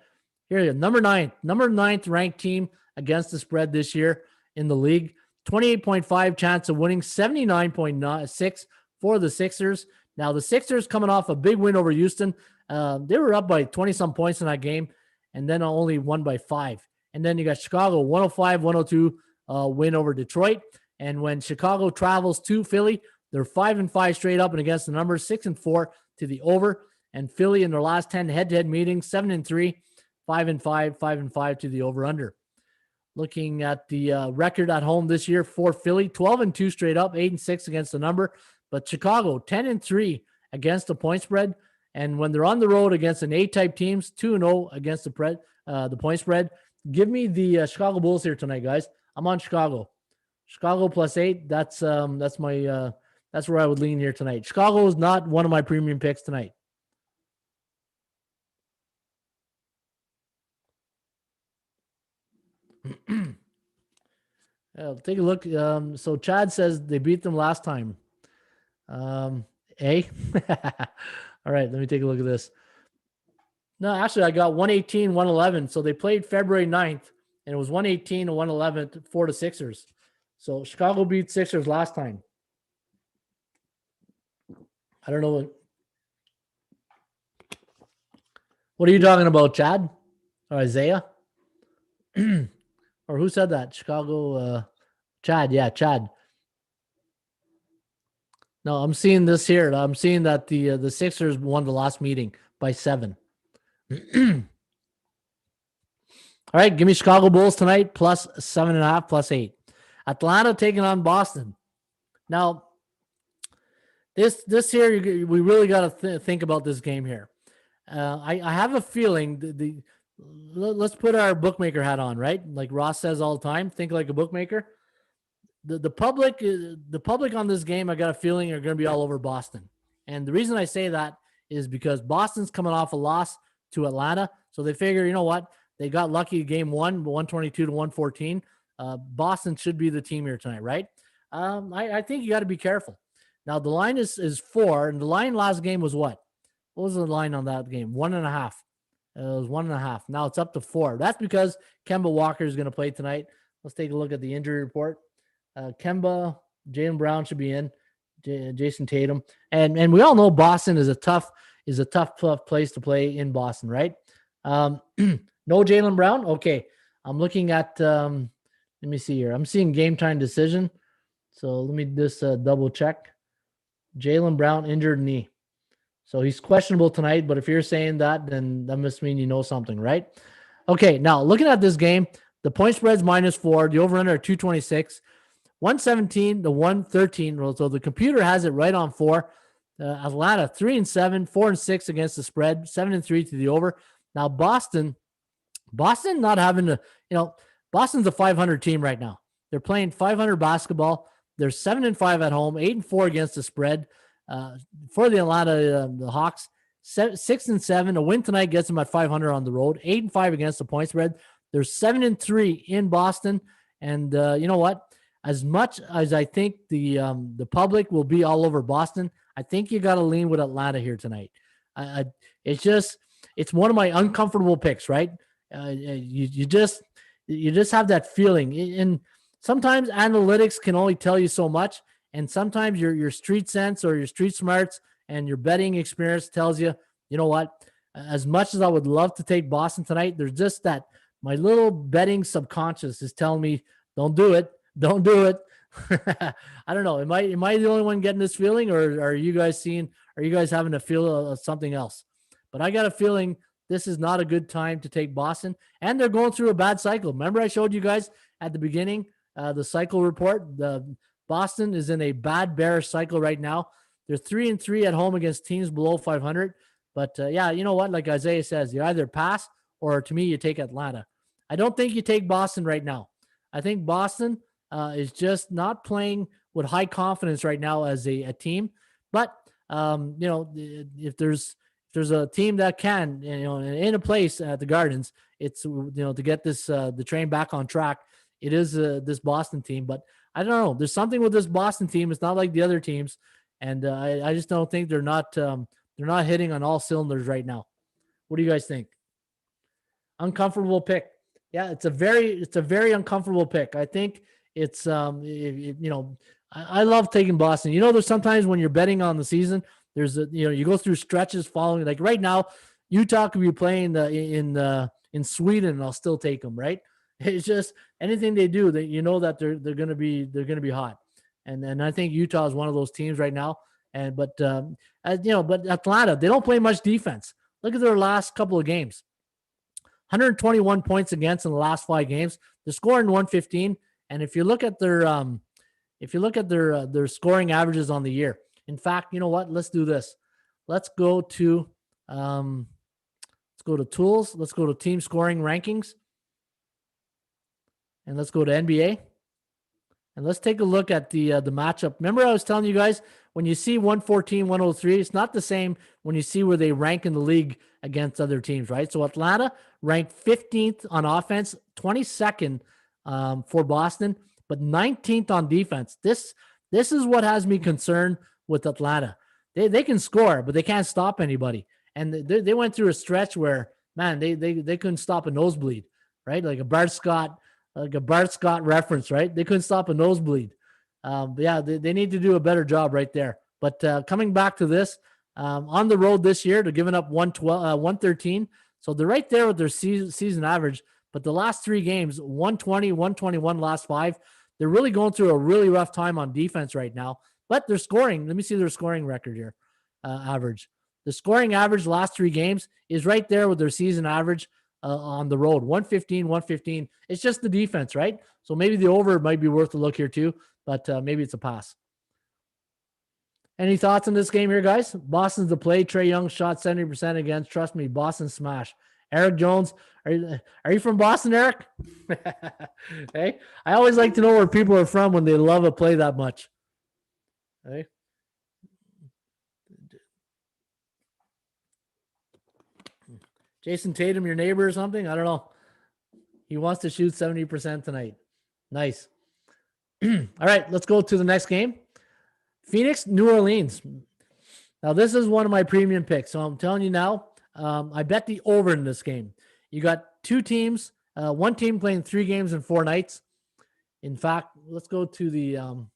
Here you go. Number 9th ranked team against the spread this year in the league. 28.5 chance of winning, 79.6 for the Sixers. Now, the Sixers coming off a big win over Houston. They were up by 20-some points in that game, and then only won by 5. And then you got Chicago, 105-102 win over Detroit. And when Chicago travels to Philly, they're 5-5 straight up and against the numbers, 6-4 to the over. And Philly in their last 10 head-to-head meetings, 7-3, 5-5, 5-5 to the over-under. Looking at the record at home this year for Philly, 12-2 straight up, 8-6 against the number. But Chicago, 10-3 against the point spread. And when they're on the road against an A-type teams, 2-0 against the point spread. Give me the Chicago Bulls here tonight, guys. I'm on Chicago. Chicago +8. That's where I would lean here tonight. Chicago is not one of my premium picks tonight. Take a look. So Chad says they beat them last time. All right, let me take a look at this. No, actually, I got 118-111. So they played February 9th, and it was 118-111 for the Sixers. So Chicago beat Sixers last time. I don't know what are you talking about, Chad? Or Isaiah? Or who said that? Chicago, Chad. Yeah, Chad. No, I'm seeing this here. I'm seeing that the Sixers won the last meeting by 7. All right, give me Chicago Bulls tonight, +7.5, +8. Atlanta taking on Boston. Now, This here, we really got to think about this game here. I have a feeling let's put our bookmaker hat on, right? Like Ross says all the time, think like a bookmaker. The public on this game, I got a feeling are going to be all over Boston. And the reason I say that is because Boston's coming off a loss to Atlanta. So they figure, you know what? They got lucky game 122 to 114. Boston should be the team here tonight, right? I think you got to be careful. Now the line is 4, and the line last game was what? What was the line on that game? 1.5. It was 1.5. Now it's up to 4. That's because Kemba Walker is going to play tonight. Let's take a look at the injury report. Kemba, Jaylen Brown should be in. Jason Tatum, and we all know Boston is a tough place to play in Boston, right? No Jaylen Brown. Okay, I'm looking at. Let me see here. I'm seeing game time decision. So let me just double check. Jaylen Brown injured knee, so he's questionable tonight. But if you're saying that, then that must mean you know something, right? Okay, now looking at this game, the point spread's -4. The over/under 226. 117 to 113. So the computer has it right on 4. Atlanta 3-7, 4-6 against the spread, 7-3 to the over. Now Boston not having to, Boston's a 500 team right now. They're playing 500 basketball. They're 7-5 at home, 8-4 against the spread. For the Atlanta the Hawks, 6-7. A win tonight gets them at 500 on the road, 8-5 against the point spread. They're 7-3 in Boston, and you know what? As much as I think the public will be all over Boston, I think you got to lean with Atlanta here tonight. It's one of my uncomfortable picks, right? You just have that feeling, and sometimes analytics can only tell you so much, and sometimes your street sense or your street smarts and your betting experience tells you, you know what? As much as I would love to take Boston tonight, there's just that my little betting subconscious is telling me, don't do it. Don't do it. I don't know. Am I the only one getting this feeling, or are you guys having a feel of something else? But I got a feeling this is not a good time to take Boston, and they're going through a bad cycle. Remember I showed you guys at the beginning, the cycle report. The Boston is in a bad bearish cycle right now. They're 3-3 at home against teams below 500. But yeah, you know what? Like Isaiah says, you either pass or, to me, you take Atlanta. I don't think you take Boston right now. I think Boston is just not playing with high confidence right now as a team. But if there's a team that can, in a place at the Gardens, it's to get this the train back on track. It is this Boston team, but I don't know. There's something with this Boston team. It's not like the other teams, and I just don't think they're not hitting on all cylinders right now. What do you guys think? Uncomfortable pick. Yeah, it's a very uncomfortable pick. I think it's I love taking Boston. There's sometimes when you're betting on the season, there's you go through stretches following, like right now, Utah could be playing in Sweden, and I'll still take them, right? It's just anything they do, that that they're going to be hot, and I think Utah is one of those teams right now. But Atlanta, they don't play much defense. Look at their last couple of games. 121 points against in the last 5 games. They're scoring 115. And if you look at their scoring averages on the year, in fact, you know what? Let's do this. Let's go to tools. Let's go to team scoring rankings, and let's go to NBA. And let's take a look at the matchup. Remember, I was telling you guys, when you see 114, 103, it's not the same when you see where they rank in the league against other teams, right? So Atlanta ranked 15th on offense, 22nd for Boston, but 19th on defense. This is what has me concerned with Atlanta. They can score, but they can't stop anybody. And they went through a stretch where, man, they couldn't stop a nosebleed, right? Like a Bart Scott reference, right? They couldn't stop a nosebleed. But yeah, they need to do a better job right there. But coming back to this, on the road this year, they're giving up 113. So they're right there with their season average. But the last 3 games, 120, 121, last 5. They're really going through a really rough time on defense right now. But they're scoring. Let me see their scoring record here, average. The scoring average last 3 games is right there with their season average on the road, 115, 115. It's just the defense, right? So maybe the over might be worth a look here too, but maybe it's a pass. Any thoughts on this game here, guys? Boston's the play. Trae Young shot 70% against. Trust me, Boston smash. Eric Jones, are you from Boston, Eric? Hey, I always like to know where people are from when they love a play that much. Hey. Jason Tatum, your neighbor or something? I don't know. He wants to shoot 70% tonight. Nice. All right, let's go to the next game. Phoenix, New Orleans. Now, this is one of my premium picks. So I'm telling you now, I bet the over in this game. You got two teams, one team playing 3 games in 4 nights. In fact, let's go to the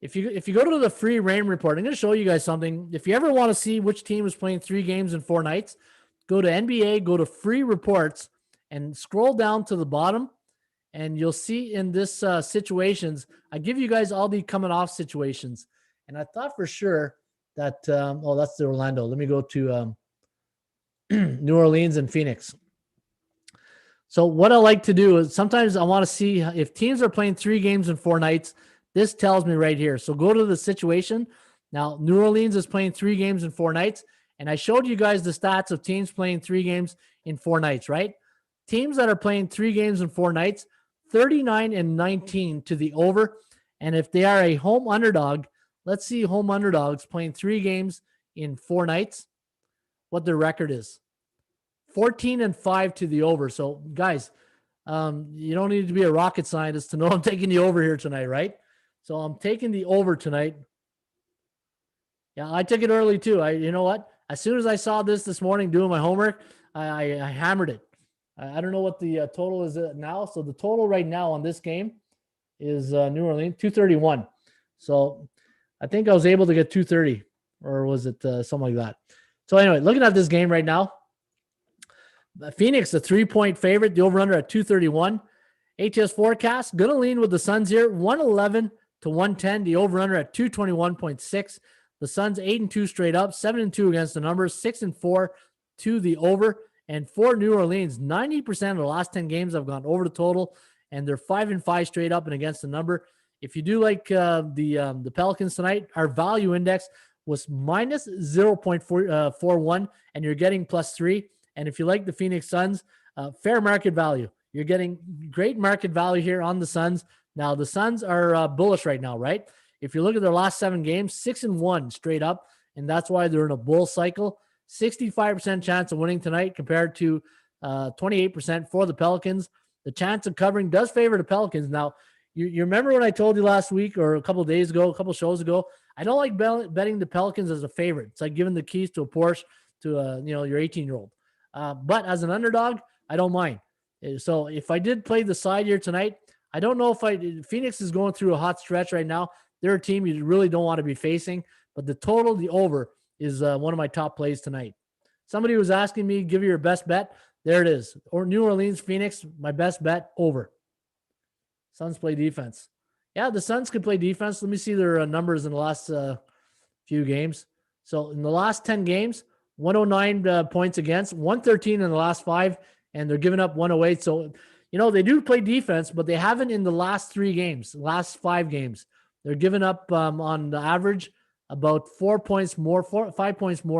if you go to the free Rain report, I'm going to show you guys something. If you ever want to see which team is playing 3 games in 4 nights, go to NBA, go to free reports, and scroll down to the bottom, and you'll see in this situations, I give you guys all the coming off situations. And I thought for sure that, that's the Orlando. Let me go to New Orleans and Phoenix. So what I like to do is sometimes I want to see if teams are playing 3 games in 4 nights. This tells me right here. So go to the situation. Now, New Orleans is playing 3 games in 4 nights. And I showed you guys the stats of teams playing 3 games in 4 nights, right? Teams that are playing 3 games in 4 nights, 39-19 to the over. And if they are a home underdog, let's see home underdogs playing 3 games in 4 nights, what their record is. 14-5 to the over. So, guys, you don't need to be a rocket scientist to know I'm taking the over here tonight, right? So I'm taking the over tonight. Yeah, I took it early too. You know what? As soon as I saw this morning doing my homework, I hammered it. I don't know what the total is now. So the total right now on this game is New Orleans, 231. So I think I was able to get 230, or was it something like that? So anyway, looking at this game right now, Phoenix, a 3-point favorite, the over-under at 231. ATS forecast, going to lean with the Suns here, 111 to 110, the over-under at 221.6. The Suns 8-2 straight up, 7-2 against the numbers, 6-4 to the over. And for New Orleans, 90% of the last 10 games have gone over the total, and they're 5-5 straight up and against the number. If you do like the Pelicans tonight, our value index was minus 0.41, and you're getting +3. And if you like the Phoenix Suns, fair market value. You're getting great market value here on the Suns. Now, the Suns are bullish right now, right? If you look at their last 7 games, 6-1 straight up, and that's why they're in a bull cycle. 65% chance of winning tonight compared to 28% for the Pelicans. The chance of covering does favor the Pelicans. Now, you remember what I told you last week or a couple of days ago, a couple of shows ago? I don't like betting the Pelicans as a favorite. It's like giving the keys to a Porsche to your 18-year-old. But as an underdog, I don't mind. So if I did play the side here tonight, I don't know if Phoenix is going through a hot stretch right now. They're a team you really don't want to be facing, but the total, the over, is one of my top plays tonight. Somebody was asking me, give you your best bet. There it is. Or New Orleans, Phoenix, my best bet, over. Suns play defense. Yeah, the Suns can play defense. Let me see their numbers in the last few games. So in the last 10 games, 109 points against, 113 in the last 5, and they're giving up 108. So, they do play defense, but they haven't in the last 3 games, last 5 games. They're giving up on the average about 5 points more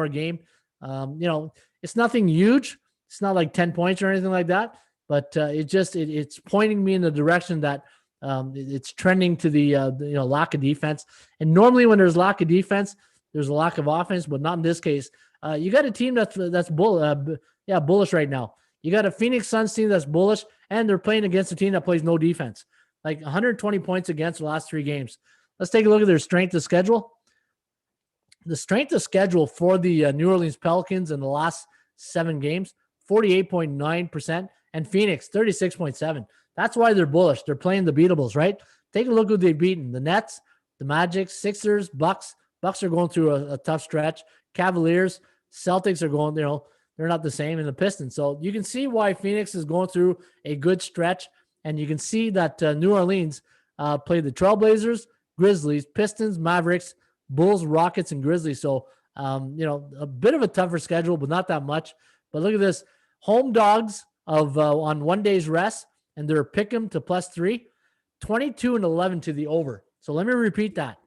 a game. It's nothing huge. It's not like 10 points or anything like that, but it's pointing me in the direction that it's trending to the lack of defense. And normally when there's lack of defense, there's a lack of offense, but not in this case. You got a team that's bullish right now. You got a Phoenix Suns team that's bullish, and they're playing against a team that plays no defense. Like 120 points against the last 3 games. Let's take a look at their strength of schedule. The strength of schedule for the New Orleans Pelicans in the last 7 games, 48.9%, and Phoenix, 36.7%. That's why they're bullish. They're playing the beatables, right? Take a look who they've beaten. The Nets, the Magic, Sixers, Bucks. Bucks are going through a tough stretch. Cavaliers, Celtics are going, they're not the same, in the Pistons. So you can see why Phoenix is going through a good stretch, and you can see that New Orleans played the Trailblazers, Grizzlies, Pistons, Mavericks, Bulls, Rockets, and Grizzlies. So, a bit of a tougher schedule, but not that much. But look at this. Home dogs on 1 day's rest, and they're pick 'em to +3, 22-11 to the over. So let me repeat that.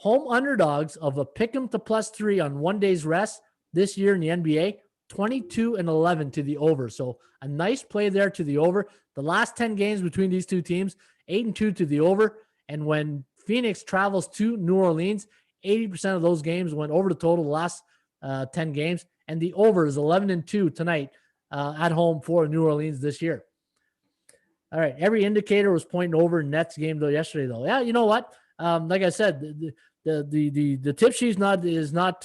home underdogs of a pick'em to +3 on 1 day's rest this year in the NBA, 22-11 to the over. So a nice play there to the over. The last 10 games between these two teams, 8-2 to the over. And when Phoenix travels to New Orleans, 80% of those games went over the total the last 10 games. And the over is 11-2 tonight at home for New Orleans this year. All right. Every indicator was pointing over in Nets game though yesterday though. Yeah, you know what? Like I said, the tip sheet is not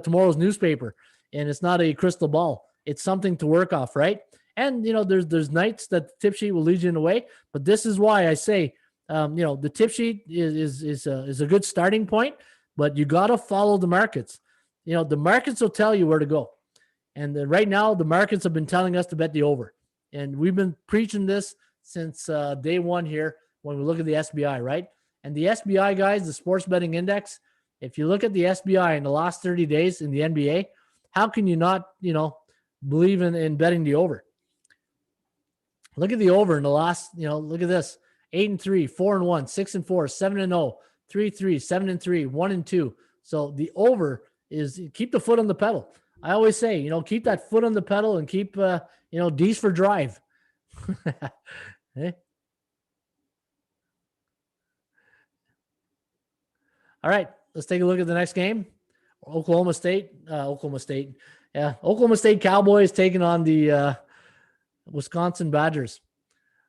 tomorrow's newspaper, and it's not a crystal ball. It's something to work off, right? And there's nights that the tip sheet will lead you in a way, but this is why I say the tip sheet is a good starting point, but you got to follow the markets. The markets will tell you where to go, and right now the markets have been telling us to bet the over, and we've been preaching this since day one here when we look at the SBI, right? And the SBI, guys, the sports betting index, if you look at the SBI in the last 30 days in the NBA, how can you not, believe in betting the over? Look at the over in the last, look at this: 8-3, 4-1, 6-4, 7-0, 3-3, 7-3, 1-2. So the over is keep the foot on the pedal. I always say, keep that foot on the pedal and keep, D's for drive. Hey. All right, let's take a look at the next game. Oklahoma State. Yeah, Oklahoma State Cowboys taking on the Wisconsin Badgers.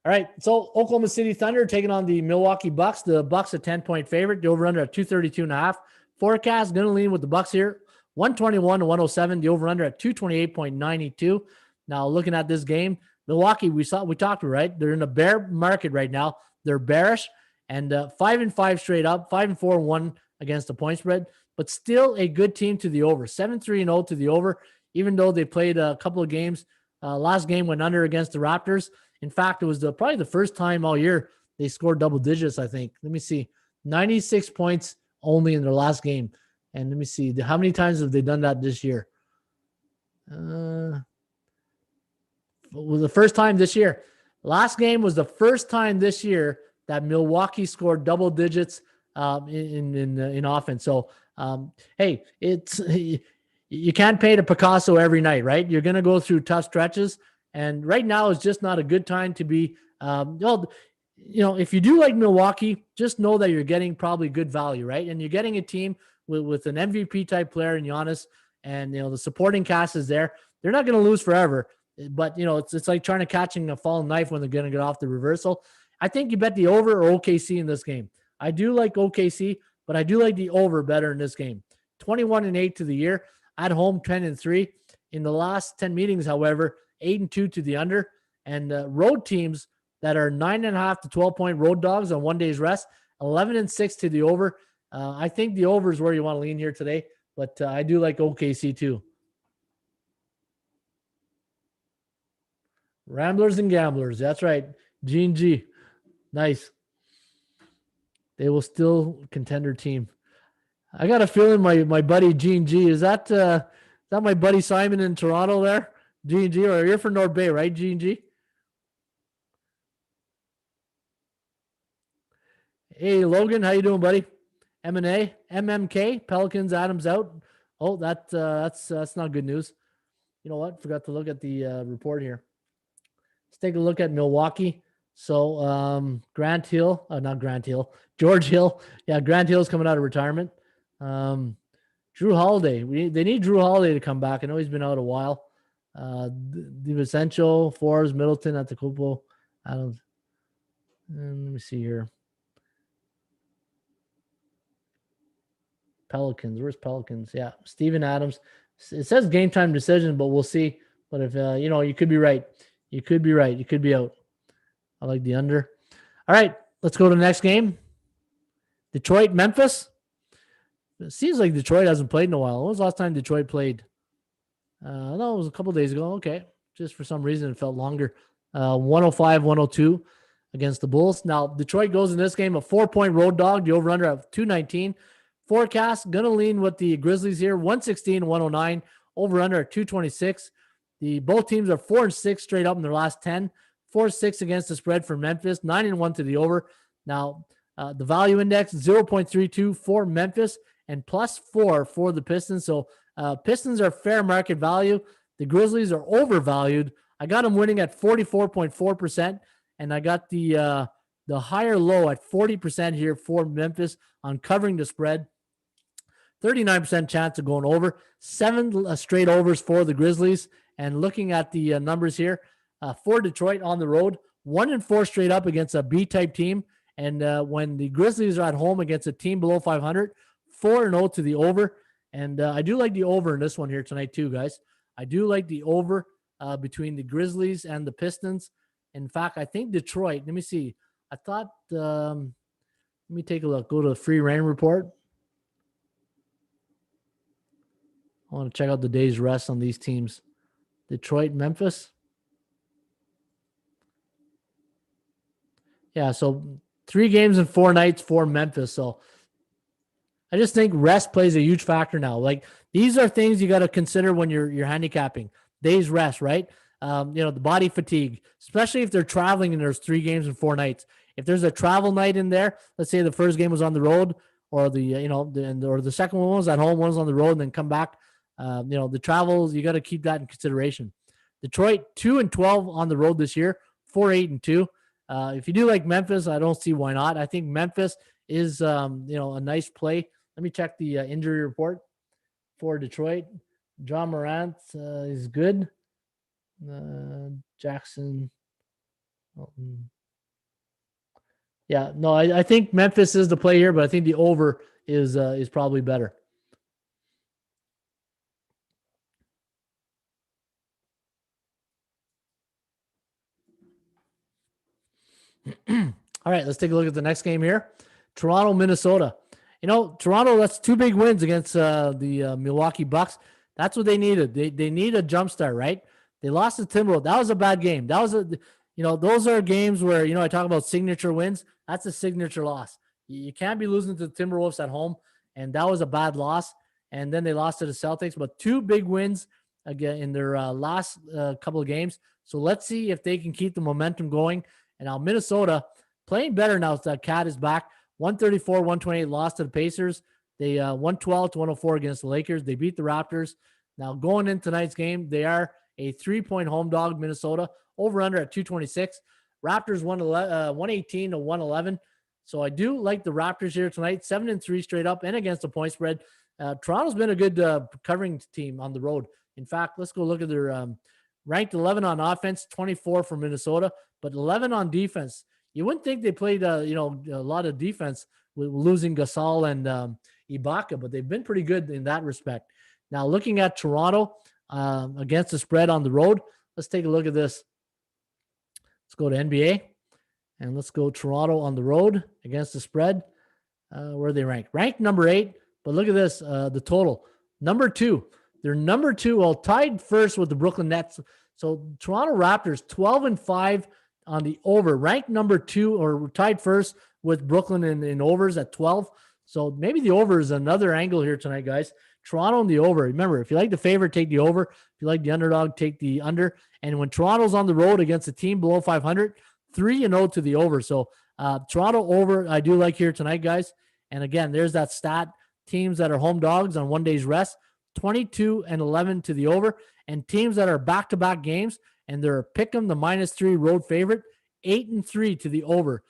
All right, so Oklahoma City Thunder taking on the Milwaukee Bucks. The Bucks a 10-point favorite. The over-under at 232.5. Forecast going to lean with the Bucks here. 121-107. The over-under at 228.92. Now looking at this game, Milwaukee, we talked about, right? They're in a bear market right now. They're bearish. And 5-5 straight up, 5-4-1 against the point spread, but still a good team to the over. 7-3-0 to the over, even though they played a couple of games. Last game went under against the Raptors. In fact, it was probably the first time all year they scored double digits, I think. Let me see. 96 points only in their last game. And let me see. How many times have they done that this year? Well, the first time this year. Last game was the first time this year that Milwaukee scored double digits in offense. So, hey, you can't paint a Picasso every night, right? You're going to go through tough stretches, and right now is just not a good time to be. If you do like Milwaukee, just know that you're getting probably good value, right? And you're getting a team with an MVP type player in Giannis, and the supporting cast is there. They're not going to lose forever, but it's like trying to catching a fallen knife when they're going to get off the reversal. I think you bet the over or OKC in this game. I do like OKC, but I do like the over better in this game. 21-8 to the year. At home, 10-3. In the last 10 meetings, however, 8-2 to the under. And road teams that are 9.5 to 12-point road dogs on 1 day's rest, 11-6 to the over. I think the over is where you want to lean here today, but I do like OKC too. Ramblers and Gamblers. That's right. G&G. Nice. They will still contender team. I got a feeling my buddy G&G, is that my buddy Simon in Toronto there? G&G, or you're from North Bay, right, G&G? Hey, Logan, how you doing, buddy? M&A, MMK, Pelicans, Adams out. Oh, that's not good news. You know what? Forgot to look at the report here. Let's take a look at Milwaukee. So George Hill. Yeah, Grant Hill's coming out of retirement. Drew Holiday. They need Drew Holiday to come back. I know he's been out a while. DiVincenzo, Forbes, Middleton, Antetokounmpo, Adams. And let me see here. Pelicans. Where's Pelicans? Yeah, Steven Adams. It says game time decision, but we'll see. But if you could be right. You could be right. You could be out. I like the under. All right, let's go to the next game. Detroit, Memphis. It seems like Detroit hasn't played in a while. When was the last time Detroit played? No, it was a couple days ago. Okay. Just for some reason, it felt longer. 105-102 against the Bulls. Now, Detroit goes in this game a 4-point road dog. The over-under of 219. Forecast, going to lean with the Grizzlies here. 116-109. Over-under at 226. Both teams are 4-6 straight up in their last 10. 4-6 against the spread for Memphis. 9-1 to the over. Now, The value index, 0.32 for Memphis and +4 for the Pistons. So Pistons are fair market value. The Grizzlies are overvalued. I got them winning at 44.4%, and I got the higher low at 40% here for Memphis on covering the spread. 39% chance of going over. 7 straight overs for the Grizzlies. And looking at the numbers here, for Detroit on the road, 1-4 straight up against a B-type team. And when the Grizzlies are at home against a team below 500, 4-0 to the over. And I do like the over in this one here tonight too, guys. I do like the over between the Grizzlies and the Pistons. In fact, I think Detroit, let me see. I thought, let me take a look. Go to the free rain report. I want to check out the day's rest on these teams. Detroit, Memphis. Yeah, so 3 games and 4 nights for Memphis. So I just think rest plays a huge factor now. Like, these are things you got to consider when you're handicapping. Days rest, right? The body fatigue, especially if they're traveling and there's 3 games and 4 nights. If there's a travel night in there, let's say the first game was on the road, or the second one was at home, one was on the road, and then come back. The travels, you got to keep that in consideration. Detroit 2-12 on the road this year, 4-8-2. If you do like Memphis, I don't see why not. I think Memphis is a nice play. Let me check the injury report for Detroit. John Morant is good. Jackson. I think Memphis is the play here, but I think the over is probably better. All right, let's take a look at the next game here. Toronto, Minnesota. Toronto, that's 2 big wins against the Milwaukee Bucks. That's what they needed. They need a jump start, right? They lost to Timberwolves. That was a bad game. That was those are games where, I talk about signature wins. That's a signature loss. You can't be losing to the Timberwolves at home, and that was a bad loss. And then they lost to the Celtics, but 2 big wins again in their last couple of games. So let's see if they can keep the momentum going. And now Minnesota playing better now that Cat is back. 134-128 loss to the Pacers. They 112-104 against the Lakers. They beat the Raptors. Now going in tonight's game, they are a 3-point home dog, Minnesota. Over-under at 226. Raptors 118-111. So I do like the Raptors here tonight. 7-3 straight up and against the point spread. Toronto's been a good covering team on the road. In fact, let's go look at their ranked 11 on offense, 24 for Minnesota, but 11 on defense. You wouldn't think they played, a lot of defense with losing Gasol and Ibaka, but they've been pretty good in that respect. Now, looking at Toronto against the spread on the road, let's take a look at this. Let's go to NBA, and let's go Toronto on the road against the spread. Where are they ranked? Ranked number 8, but look at this, the total. Number 2. They're number 2, tied first with the Brooklyn Nets. So Toronto Raptors, 12-5 on the over, ranked number 2 or tied first with Brooklyn in overs at 12. So maybe the over is another angle here tonight, guys. Toronto and the over. Remember, if you like the favorite, take the over. If you like the underdog, take the under. And when Toronto's on the road against a team below 500, 3-0 to the over. So Toronto over, I do like here tonight, guys. And again, there's that stat. Teams that are home dogs on 1 day's rest, 22-11 to the over. And teams that are back-to-back games, and they're pick'em the -3 road favorite, 8-3 to the over.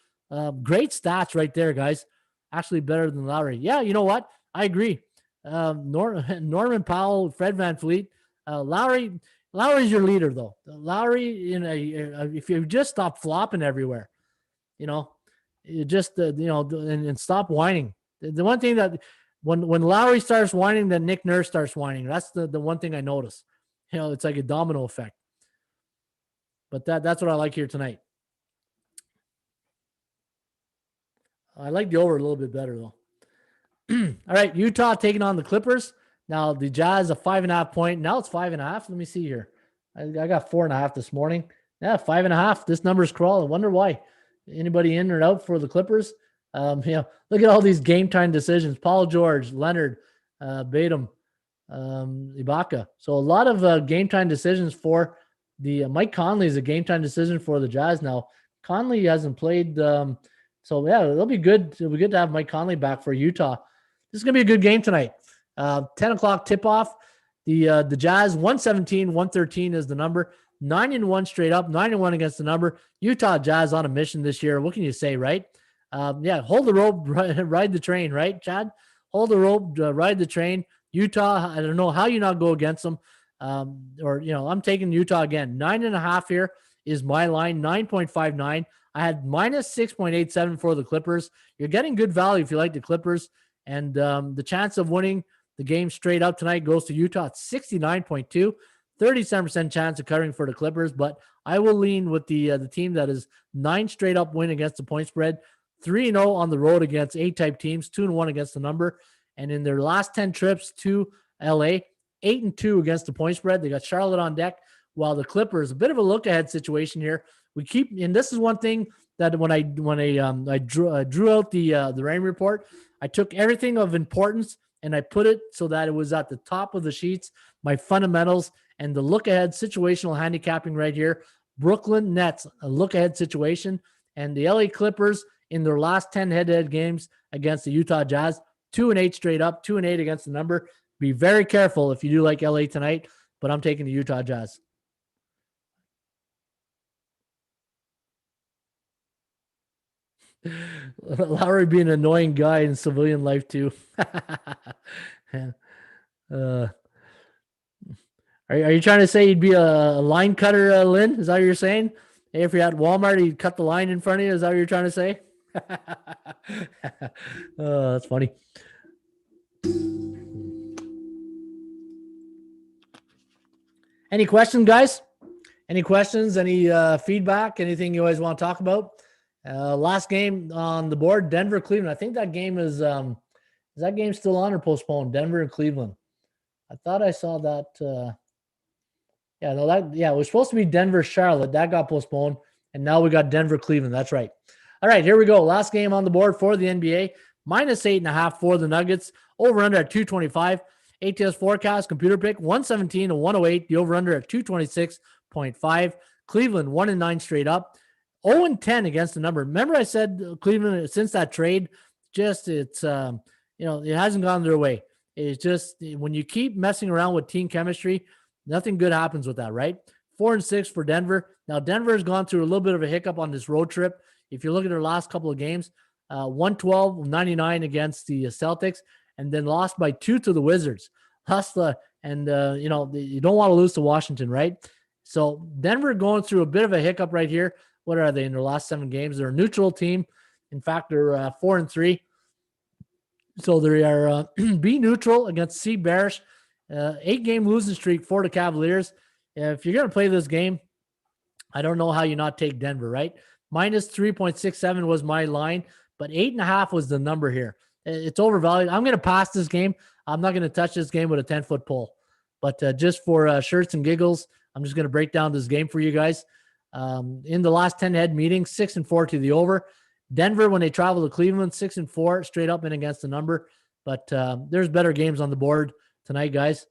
Great stats right there, guys. Actually better than Lowry. Yeah, you know what? I agree. Norman Powell, Fred VanVleet, Lowry's your leader, though. Lowry, if you just stop flopping everywhere, you just and stop whining. The one thing that when Lowry starts whining, then Nick Nurse starts whining. That's the one thing I notice. It's like a domino effect. But that's what I like here tonight. I like the over a little bit better, though. All right, Utah taking on the Clippers. Now, the Jazz, a 5.5 point. Now it's 5.5. Let me see here. I got 4.5 this morning. Yeah, 5.5. This number's crawling. I wonder why. Anybody in or out for the Clippers? Look at all these game time decisions. Paul George, Leonard, Batum, Ibaka. So a lot of game time decisions for the Mike Conley is a game time decision for the Jazz. Now, Conley hasn't played So yeah, it'll be good. It'll be good to have Mike Conley back for Utah. This is gonna be a good game tonight. 10 o'clock tip off. The Jazz 117-113 is the number. 9-1 straight up, 9-1 against the number. Utah Jazz on a mission this year. What can you say, right? Hold the rope, ride the train, right, Chad? Hold the rope, ride the train. Utah, I don't know how you not go against them. I'm taking Utah again. 9.5 here is my line, 9.59. I had minus 6.87 for the Clippers. You're getting good value if you like the Clippers. And the chance of winning the game straight up tonight goes to Utah at 69.2. 37% chance of covering for the Clippers, but I will lean with the team that is 9 straight up win against the point spread, 3-0 on the road against A-type teams, 2-1 against the number. And in their last 10 trips to LA, 8-2 against the point spread. They got Charlotte on deck, while the Clippers, a bit of a look-ahead situation here. And this is one thing that when I drew out the rain report, I took everything of importance and I put it so that it was at the top of the sheets, my fundamentals and the look-ahead situational handicapping right here. Brooklyn Nets, a look-ahead situation, and the LA Clippers in their last 10 head-to-head games against the Utah Jazz, 2-8 straight up, 2-8 against the number. Be very careful if you do like LA tonight, but I'm taking the Utah Jazz. Lowry being an annoying guy in civilian life too. Are you trying to say he'd be a line cutter, Lynn? Is that what you're saying? Hey, if you're at Walmart, he'd cut the line in front of you. Is that what you're trying to say? Oh, that's funny. Any questions, guys? Any questions? Any feedback? Anything you guys want to talk about? Last game on the board, Denver, Cleveland. I think that game is that game still on or postponed? Denver and Cleveland. I thought I saw that. It was supposed to be Denver, Charlotte. That got postponed. And now we got Denver, Cleveland. That's right. All right, here we go. Last game on the board for the NBA. Minus 8.5 for the Nuggets. Over under at 225. ATS forecast, computer pick, 117 to 108. The over under at 226.5. Cleveland, 1-9 straight up. 0-10 against the number. Remember I said Cleveland, since that trade, it hasn't gone their way. It's just when you keep messing around with team chemistry, nothing good happens with that, right? 4-6 for Denver. Now, Denver has gone through a little bit of a hiccup on this road trip. If you look at their last couple of games, 112-99 against the Celtics, and then lost by 2 to the Wizards. You don't want to lose to Washington, right? So Denver going through a bit of a hiccup right here. What are they in their last 7 games? They're a neutral team. In fact, they're 4-3. So they are B neutral against C bearish. 8-game losing streak for the Cavaliers. If you're going to play this game, I don't know how you not take Denver, right? Minus 3.67 was my line, but 8.5 was the number here. It's overvalued. I'm going to pass this game. I'm not going to touch this game with a 10-foot pole. But just for shirts and giggles, I'm just going to break down this game for you guys. In the last 10 head meetings, 6-4 to the over. Denver, when they travel to Cleveland, 6-4 straight up and against the number. But there's better games on the board tonight, guys.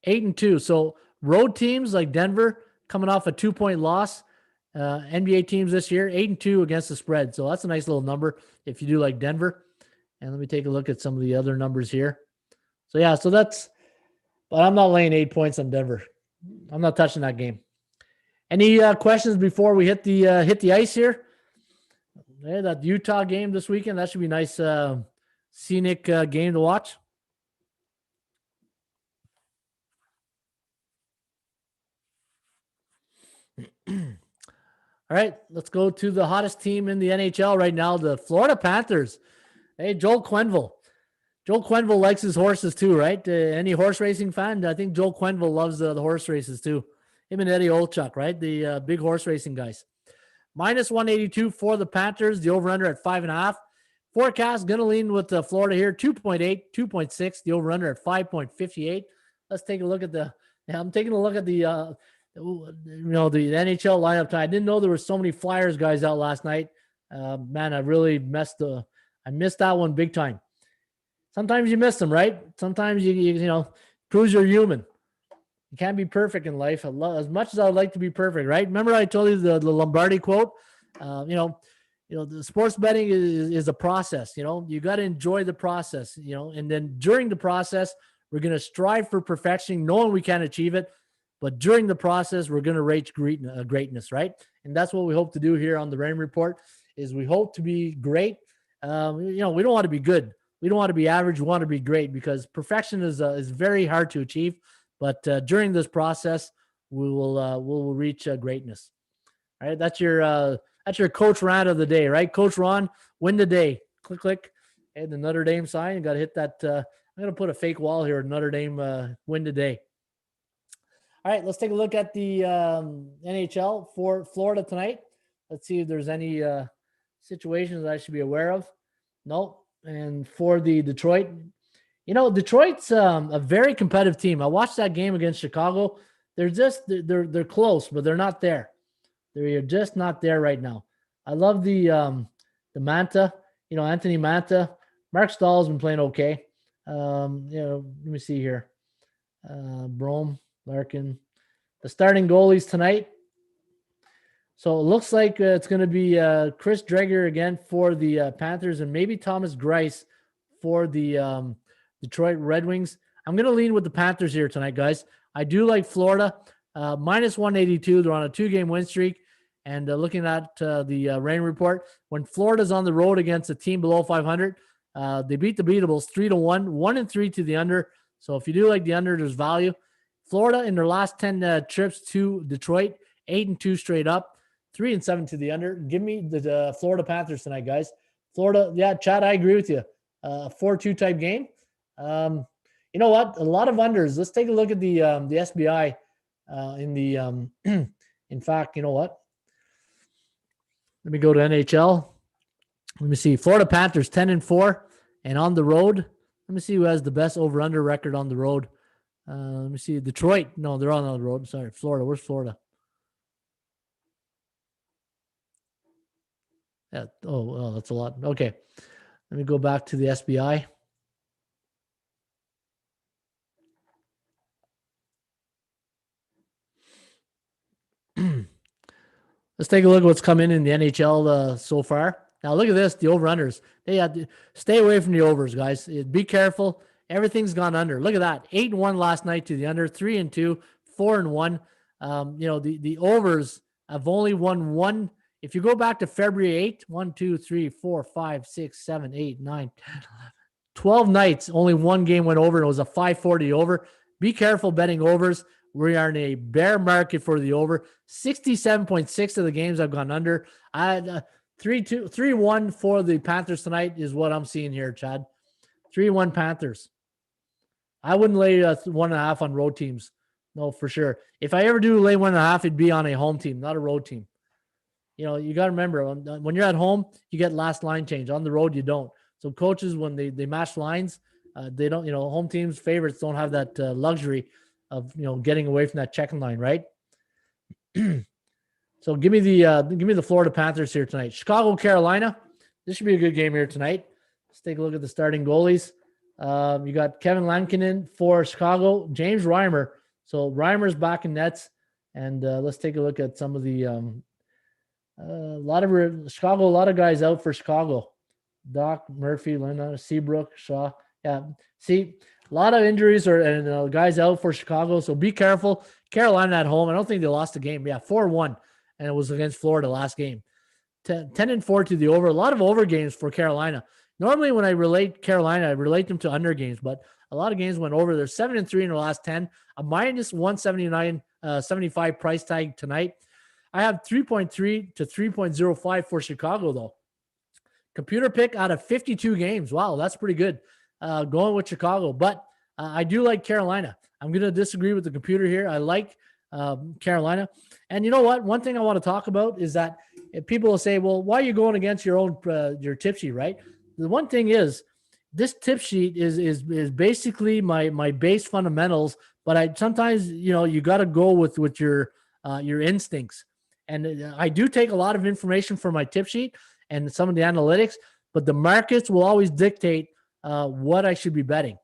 8-2. So road teams like Denver coming off a 2-point loss. NBA teams this year, 8-2 against the spread. So that's a nice little number if you do like Denver. And let me take a look at some of the other numbers here. But I'm not laying 8 points on Denver. I'm not touching that game. Any questions before we hit the ice here? Yeah, that Utah game this weekend, that should be a nice scenic game to watch. All right, let's go to the hottest team in the NHL right now, the Florida Panthers. Hey, Joel Quenneville. Joel Quenneville likes his horses too, right? Any horse racing fan? I think Joel Quenneville loves the horse races too. Him and Eddie Olchuk, right? The big horse racing guys. Minus 182 for the Panthers. The over-under at 5.5. Forecast, going to lean with Florida here. 2.8, 2.6. The over-under at 5.58. Let's take a look at I'm taking a look at the NHL lineup tonight. I didn't know there were so many Flyers guys out last night. Man, I really missed that one big time. Sometimes you miss them, right? Sometimes you proves you're human. You can't be perfect in life. As much as I would like to be perfect, right? Remember I told you the Lombardi quote? The sports betting is a process. You got to enjoy the process. And then during the process, we're going to strive for perfection, knowing we can't achieve it. But during the process, we're going to reach greatness, right? And that's what we hope to do here on the Raymond Report. Is we hope to be great. We don't want to be good. We don't want to be average. We want to be great, because perfection is very hard to achieve. But during this process, we'll reach greatness. All right, that's your coach rant of the day, right? Coach Ron, win the day. Click. And the Notre Dame sign. You got to hit that. I'm going to put a fake wall here. Notre Dame win the day. All right, let's take a look at the NHL for Florida tonight. Let's see if there's any situations that I should be aware of. Nope. And for the Detroit, Detroit's a very competitive team. I watched that game against Chicago. They're close, but they're not there. They're just not there right now. I love the Manta, Anthony Manta. Mark Stahl's been playing okay. Let me see here. Brome, Larkin. The starting goalies tonight. So it looks like it's going to be Chris Dreger again for the Panthers, and maybe Thomas Greiss for the Detroit Red Wings. I'm going to lean with the Panthers here tonight, guys. I do like Florida. Minus 182. They're on a 2-game win streak. And looking at the rain report, when Florida's on the road against a team below 500, they beat the beatables 3-1, 1-3 to the under. So if you do like the under, there's value. Florida in their last 10 trips to Detroit, 8-2 straight up, 3-7 to the under. Give me the Florida Panthers tonight, guys. Florida, yeah, Chad, I agree with you. 4-2 type game. You know what? A lot of unders. Let's take a look at the SBI in fact, you know what? Let me go to NHL. Let me see. Florida Panthers 10-4 and on the road. Let me see who has the best over-under record on the road. Let me see. Detroit. No, they're on the road. Sorry. Florida. Where's Florida? Yeah. Oh, that's a lot. Okay. Let me go back to the SBI. Let's take a look at what's come in the NHL so far. Now, look at this, the over-unders. They have to stay away from the overs, guys. Be careful. Everything's gone under. Look at that. 8-1 last night to the under, 3-2, 4-1. The overs have only won one. If you go back to February 8th, 1, 2, 3, 4, 5, 6, 7, 8, 9, 10, 11, 12 nights, only one game went over, and it was a 540 over. Be careful betting overs. We are in a bear market for the over. 67.6 of the games have gone under. 3-1 for the Panthers tonight is what I'm seeing here, Chad. 3-1 Panthers. I wouldn't lay 1.5 on road teams. No, for sure. If I ever do lay 1.5, it'd be on a home team, not a road team. You got to remember, when you're at home, you get last line change. On the road, you don't. So coaches, when they match lines, they don't, home teams, favorites don't have that luxury of getting away from that checking line, right? So give me the Florida Panthers here tonight. Chicago, Carolina. This should be a good game here tonight. Let's take a look at the starting goalies. You got Kevin Lankinen for Chicago, James Reimer. So Reimer's back in nets, and let's take a look at some of the a lot of guys out for Chicago. Doc, Murphy, Lena, Seabrook, Shaw. Yeah, see. A lot of injuries and guys out for Chicago, so be careful. Carolina at home. I don't think they lost the game. Yeah, 4-1, and it was against Florida last game. 10-4 to the over. A lot of over games for Carolina. Normally, when I relate Carolina, I relate them to under games, but a lot of games went over. They're 7-3 in the last 10. A minus 179.75 price tag tonight. I have 3.3 to 3.05 for Chicago, though. Computer pick out of 52 games. Wow, that's pretty good. Going with Chicago, but I do like Carolina. I'm going to disagree with the computer here. I like Carolina. And you know what? One thing I want to talk about is that if people will say, well, why are you going against your own your tip sheet, right? The one thing is this tip sheet is basically my base fundamentals, but I sometimes, you got to go with your instincts. And I do take a lot of information from my tip sheet and some of the analytics, but the markets will always dictate what I should be betting.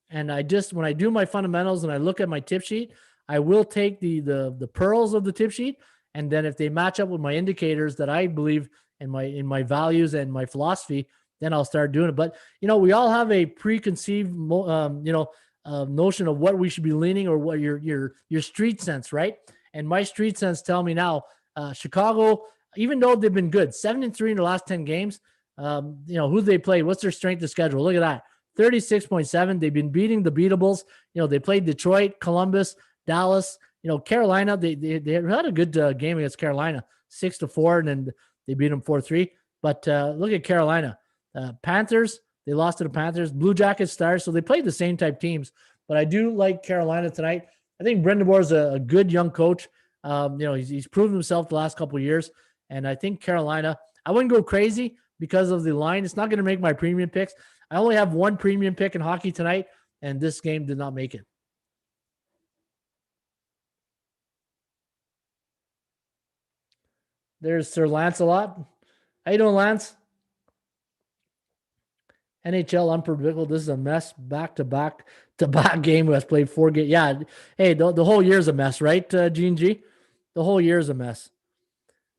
And when I do my fundamentals and I look at my tip sheet, I will take the pearls of the tip sheet And then if they match up with my indicators that I believe in my values and my philosophy, then I'll start doing it. But, we all have a preconceived, notion of what we should be leaning or what your street sense, right? And my street sense tell me now, Chicago, even though they've been good, 7-3 in the last 10 games, who they played, what's their strength of schedule? Look at that. 36.7. They've been beating the beatables. They played Detroit, Columbus, Dallas, Carolina. They had a good game against Carolina, 6-4, and then they beat them 4-3. But look at Carolina. Panthers, they lost to the Panthers. Blue Jackets, Stars. So they played the same type teams. But I do like Carolina tonight. I think Brendan Moore is a good young coach. He's proven himself the last couple of years. And I think Carolina, I wouldn't go crazy because of the line. It's not going to make my premium picks. I only have one premium pick in hockey tonight, and this game did not make it. There's Sir Lancelot. How you doing, Lance? NHL unpredictable. This is a mess. Back-to-back game who has played 4 games. Yeah. Hey, the whole year is a mess, right, Gene G? The whole year is a mess.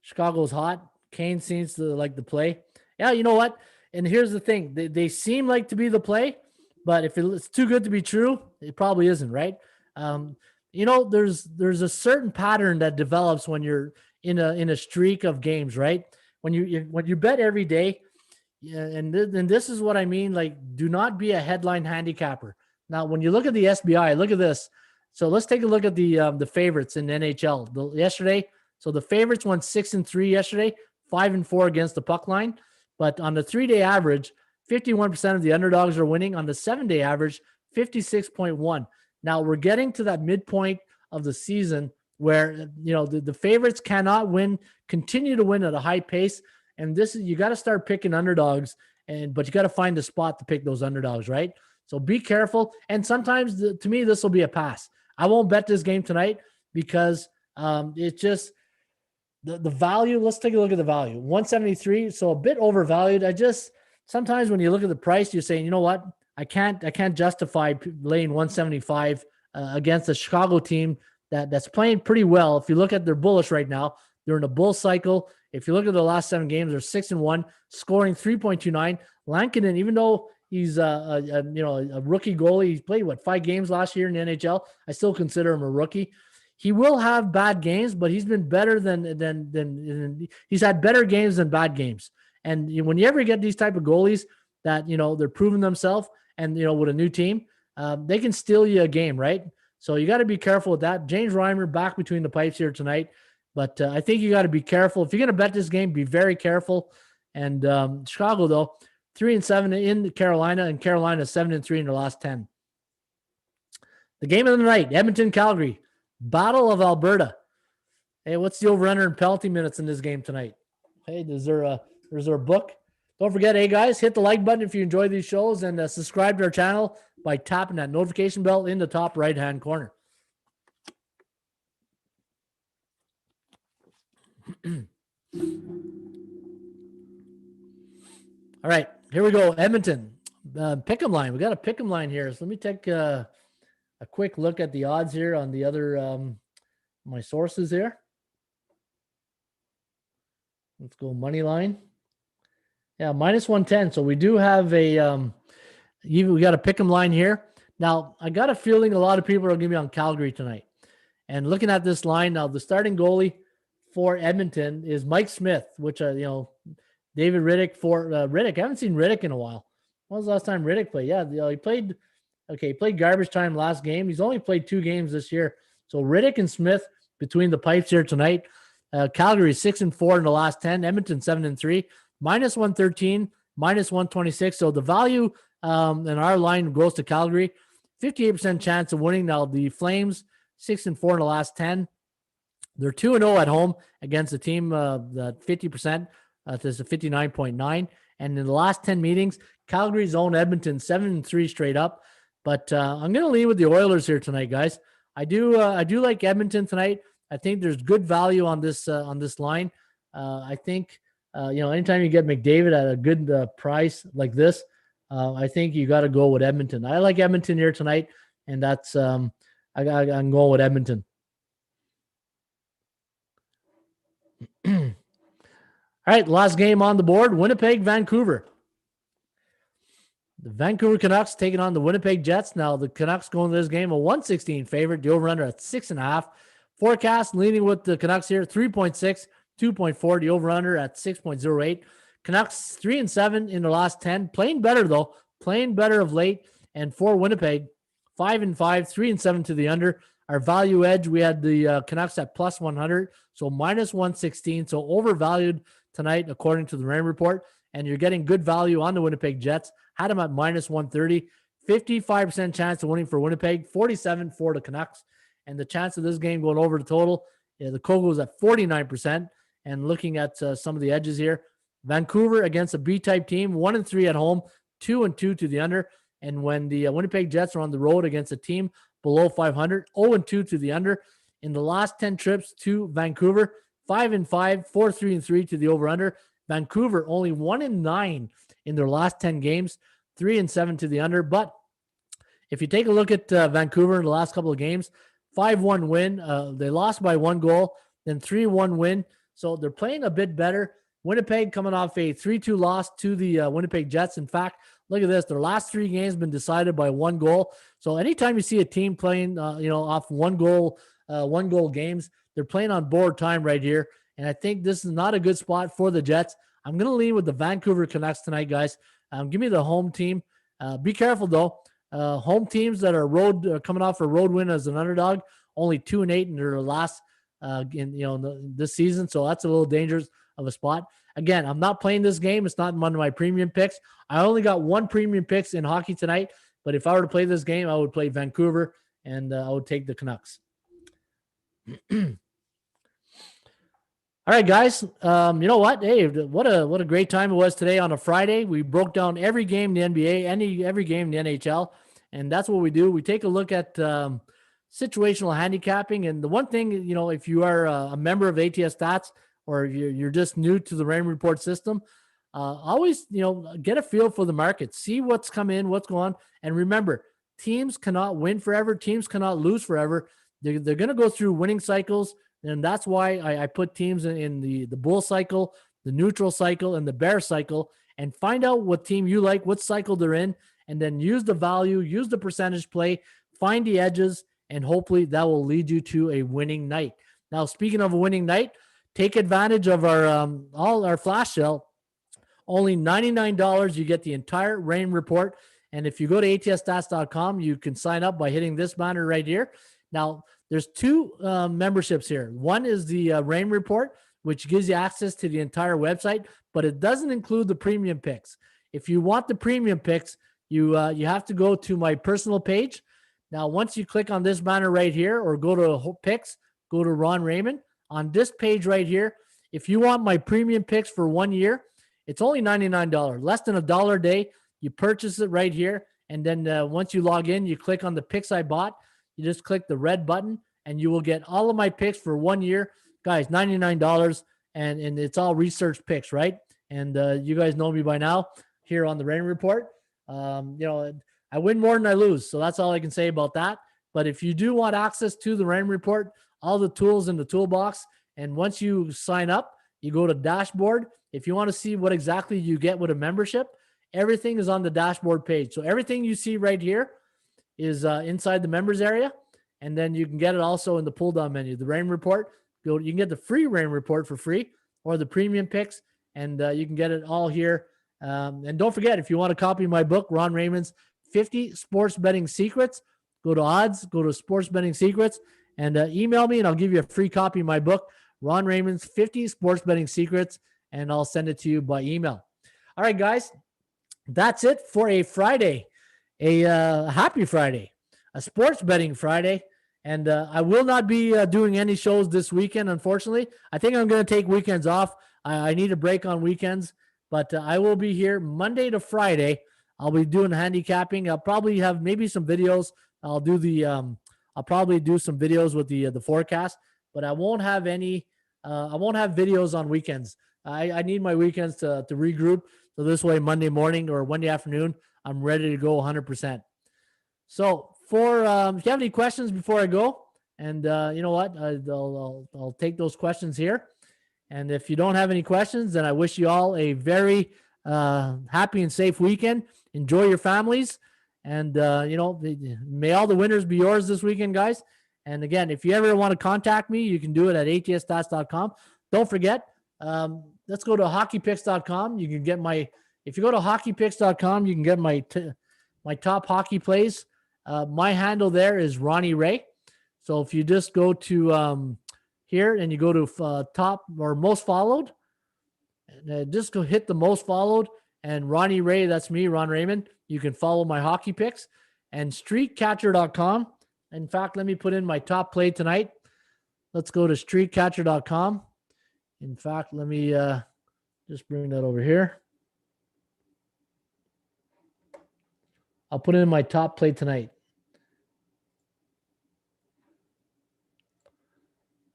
Chicago's hot. Kane seems to like the play. Yeah, you know what? And here's the thing. They seem like to be the play, but if it's too good to be true, it probably isn't, right? There's a certain pattern that develops when you're in a streak of games, right? When you bet every day, and this is what I mean, like, do not be a headline handicapper. Now, when you look at the SBI, look at this. So let's take a look at the favorites in the NHL. Yesterday, so the favorites went 6-3 yesterday, 5-4 against the puck line. But on the 3-day average, 51% of the underdogs are winning. On the 7-day average, 56.1. Now we're getting to that midpoint of the season where, the favorites cannot continue to win at a high pace. And you got to start picking underdogs, but you got to find a spot to pick those underdogs, right? So be careful. And sometimes, to me, this will be a pass. I won't bet this game tonight because it's just the value. Let's take a look at the value. 173, so a bit overvalued. Sometimes when you look at the price, you're saying, you know what? I can't justify laying 175 against a Chicago team that's playing pretty well. If you look at their bullish right now, they're in a bull cycle. If you look at the last 7 games, they're 6-1, scoring 3.29. Lankinen, even though he's a rookie goalie, he's played 5 games last year in the NHL. I still consider him a rookie. He will have bad games, but he's been better than he's had better games than bad games. And when you ever get these type of goalies that they're proving themselves, and with a new team, they can steal you a game, right? So you got to be careful with that. James Reimer back between the pipes here tonight. But I think you got to be careful. If you're going to bet this game, be very careful. And Chicago, though, 3-7 in Carolina, and Carolina 7-3 in the last 10. The game of the night, Edmonton, Calgary, Battle of Alberta. Hey, what's the over-under in penalty minutes in this game tonight? Hey, is there a book? Don't forget, hey guys, hit the like button if you enjoy these shows, and subscribe to our channel by tapping that notification bell in the top right-hand corner. All right, here we go. Edmonton, pick'em line. We got a pick'em line here. So let me take a quick look at the odds here on the other my sources here. Let's go money line. Yeah, -110. So we do have we got a pick'em line here. Now, I got a feeling a lot of people are going to be on Calgary tonight. And looking at this line now, the starting goalie for Edmonton is Mike Smith, which David Riddick for Riddick. I haven't seen Riddick in a while. When was the last time Riddick played? Yeah, he played. Okay, he played garbage time last game. He's only played 2 games this year. So Riddick and Smith between the pipes here tonight. Calgary 6-4 in the last 10. Edmonton 7-3. -113, -126. So the value in our line goes to Calgary. 58% chance of winning. Now the Flames 6-4 in the last 10. They're 2-0 at home against a team that 50%. There's a 59.9. And in the last 10 meetings, Calgary's owned Edmonton 7-3 straight up. But I'm going to lean with the Oilers here tonight, guys. I do like Edmonton tonight. I think there's good value on this line. I think anytime you get McDavid at a good price like this, I think you got to go with Edmonton. I like Edmonton here tonight, and that's I'm going with Edmonton. All right, last game on the board, Winnipeg, Vancouver. The Vancouver Canucks taking on the Winnipeg Jets. Now, the Canucks going to this game a 116 favorite. The over-under at 6.5. Forecast leaning with the Canucks here, 3.6, 2.4. The over-under at 6.08. Canucks 3-7 in the last 10. Playing better, though. Playing better of late. And for Winnipeg, 5-5, 3-7 to the under. Our value edge, we had the Canucks at plus 100, so minus 116. So overvalued tonight, according to the Raymond report. And you're getting good value on the Winnipeg Jets. Had them at minus 130. 55% chance of winning for Winnipeg, 47 for the Canucks. And the chance of this game going over the total, the Kogels at 49%. And looking at some of the edges here, Vancouver against a B-type team, 1-3 at home, 2-2 to the under. And when the Winnipeg Jets are on the road against a team below 500, 0-2 to the under. In the last 10 trips to Vancouver, 5-5, 4-3-3 to the over-under. Vancouver only 1-9 in their last 10 games, 3-7 to the under. But if you take a look at Vancouver in the last couple of games, 5-1 win. They lost by 1 goal, then 3-1 win. So they're playing a bit better. Winnipeg coming off a 3-2 loss to the Winnipeg Jets. In fact, look at this. Their last 3 games been decided by 1 goal. So anytime you see a team playing, off 1 goal games, they're playing on board time right here. And I think this is not a good spot for the Jets. I'm going to lean with the Vancouver Canucks tonight, guys. Give me the home team. Be careful, though. Home teams that are coming off a road win as an underdog, only 2-8 in their last this season. So that's a little dangerous of a spot. Again, I'm not playing this game. It's not one of my premium picks. I only got 1 premium picks in hockey tonight. But if I were to play this game, I would play Vancouver, and I would take the Canucks. All right, guys. You know what? Hey, what a great time it was today on a Friday. We broke down every game in the NBA, every game in the NHL, and that's what we do. We take a look at situational handicapping. And the one thing, if you are a member of ATS Stats or you're just new to the Raymond Report system, always get a feel for the market, see what's come in, what's going on, and remember, teams cannot win forever. Teams cannot lose forever. They're going to go through winning cycles. And that's why I put teams in the bull cycle, the neutral cycle, and the bear cycle, and find out what team you like, what cycle they're in, and then use the value, use the percentage play, find the edges, and hopefully that will lead you to a winning night. Now, speaking of a winning night, take advantage of our flash sale. Only $99, you get the entire Rain report. And if you go to atsstats.com, you can sign up by hitting this banner right here. Now, there's 2 memberships here. One is the Rain report, which gives you access to the entire website, but it doesn't include the premium picks. If you want the premium picks, you have to go to my personal page. Now, once you click on this banner right here or go to picks, go to Ron Raymond. On this page right here, if you want my premium picks for 1 year, it's only $99, less than $1 a day. You purchase it right here. And then once you log in, you click on the picks I bought. You just click the red button and you will get all of my picks for 1 year. Guys, $99, and it's all research picks, right? And you guys know me by now here on the Rain Report. I win more than I lose, so that's all I can say about that. But if you do want access to the Rain Report, all the tools in the toolbox, and once you sign up, you go to dashboard. If you want to see what exactly you get with a membership, everything is on the dashboard page. So everything you see right here is inside the members area. And then you can get it also in the pull down menu, the Rain Report. You can get the free Rain Report for free or the premium picks, and you can get it all here. And don't forget, if you want to copy my book, Ron Raymond's 50 Sports Betting Secrets, go to odds, go to Sports Betting Secrets, and email me, and I'll give you a free copy of my book, Ron Raymond's 50 Sports Betting Secrets, and I'll send it to you by email. All right, guys, that's it for a Friday, a happy Friday, a sports betting Friday. And I will not be doing any shows this weekend, unfortunately. I think I'm going to take weekends off. I need a break on weekends, but I will be here Monday to Friday. I'll be doing handicapping. I'll probably have maybe some videos. I'll probably do some videos with the forecast, but I won't have any. I won't have videos on weekends. I need my weekends to regroup. So this way, Monday morning or Monday afternoon, I'm ready to go 100%. So if you have any questions before I go, and you know what, I'll take those questions here. And if you don't have any questions, then I wish you all a very happy and safe weekend. Enjoy your families. And, may all the winners be yours this weekend, guys. And again, if you ever want to contact me, you can do it at atsstats.com. Don't forget, let's go to hockeypicks.com. You can get if you go to hockeypicks.com, you can get my top hockey plays. My handle there is Ronnie Ray. So if you just go to here and you go to top or most followed, and just go hit the most followed, and Ronnie Ray, that's me, Ron Raymond. You can follow my hockey picks and streakcatcher.com. In fact, let me put in my top play tonight. Let's go to streakcatcher.com. In fact, let me just bring that over here. I'll put in my top play tonight.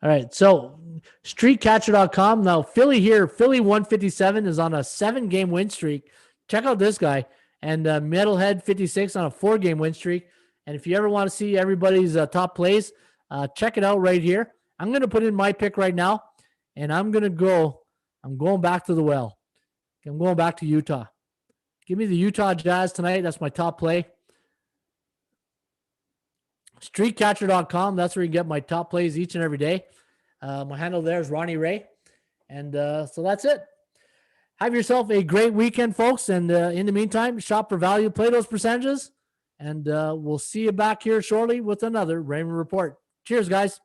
All right, so streakcatcher.com. Now, Philly 157 is on a 7-game win streak. Check out this guy. And Metalhead 56 on a 4-game win streak. And if you ever want to see everybody's top plays, check it out right here. I'm going to put in my pick right now, and I'm going back to the well. I'm going back to Utah. Give me the Utah Jazz tonight. That's my top play. Streakcatcher.com. That's where you get my top plays each and every day. My handle there is Ronnie Ray. And so that's it. Have yourself a great weekend, folks. And in the meantime, shop for value, play those percentages. And we'll see you back here shortly with another Raymond Report. Cheers, guys.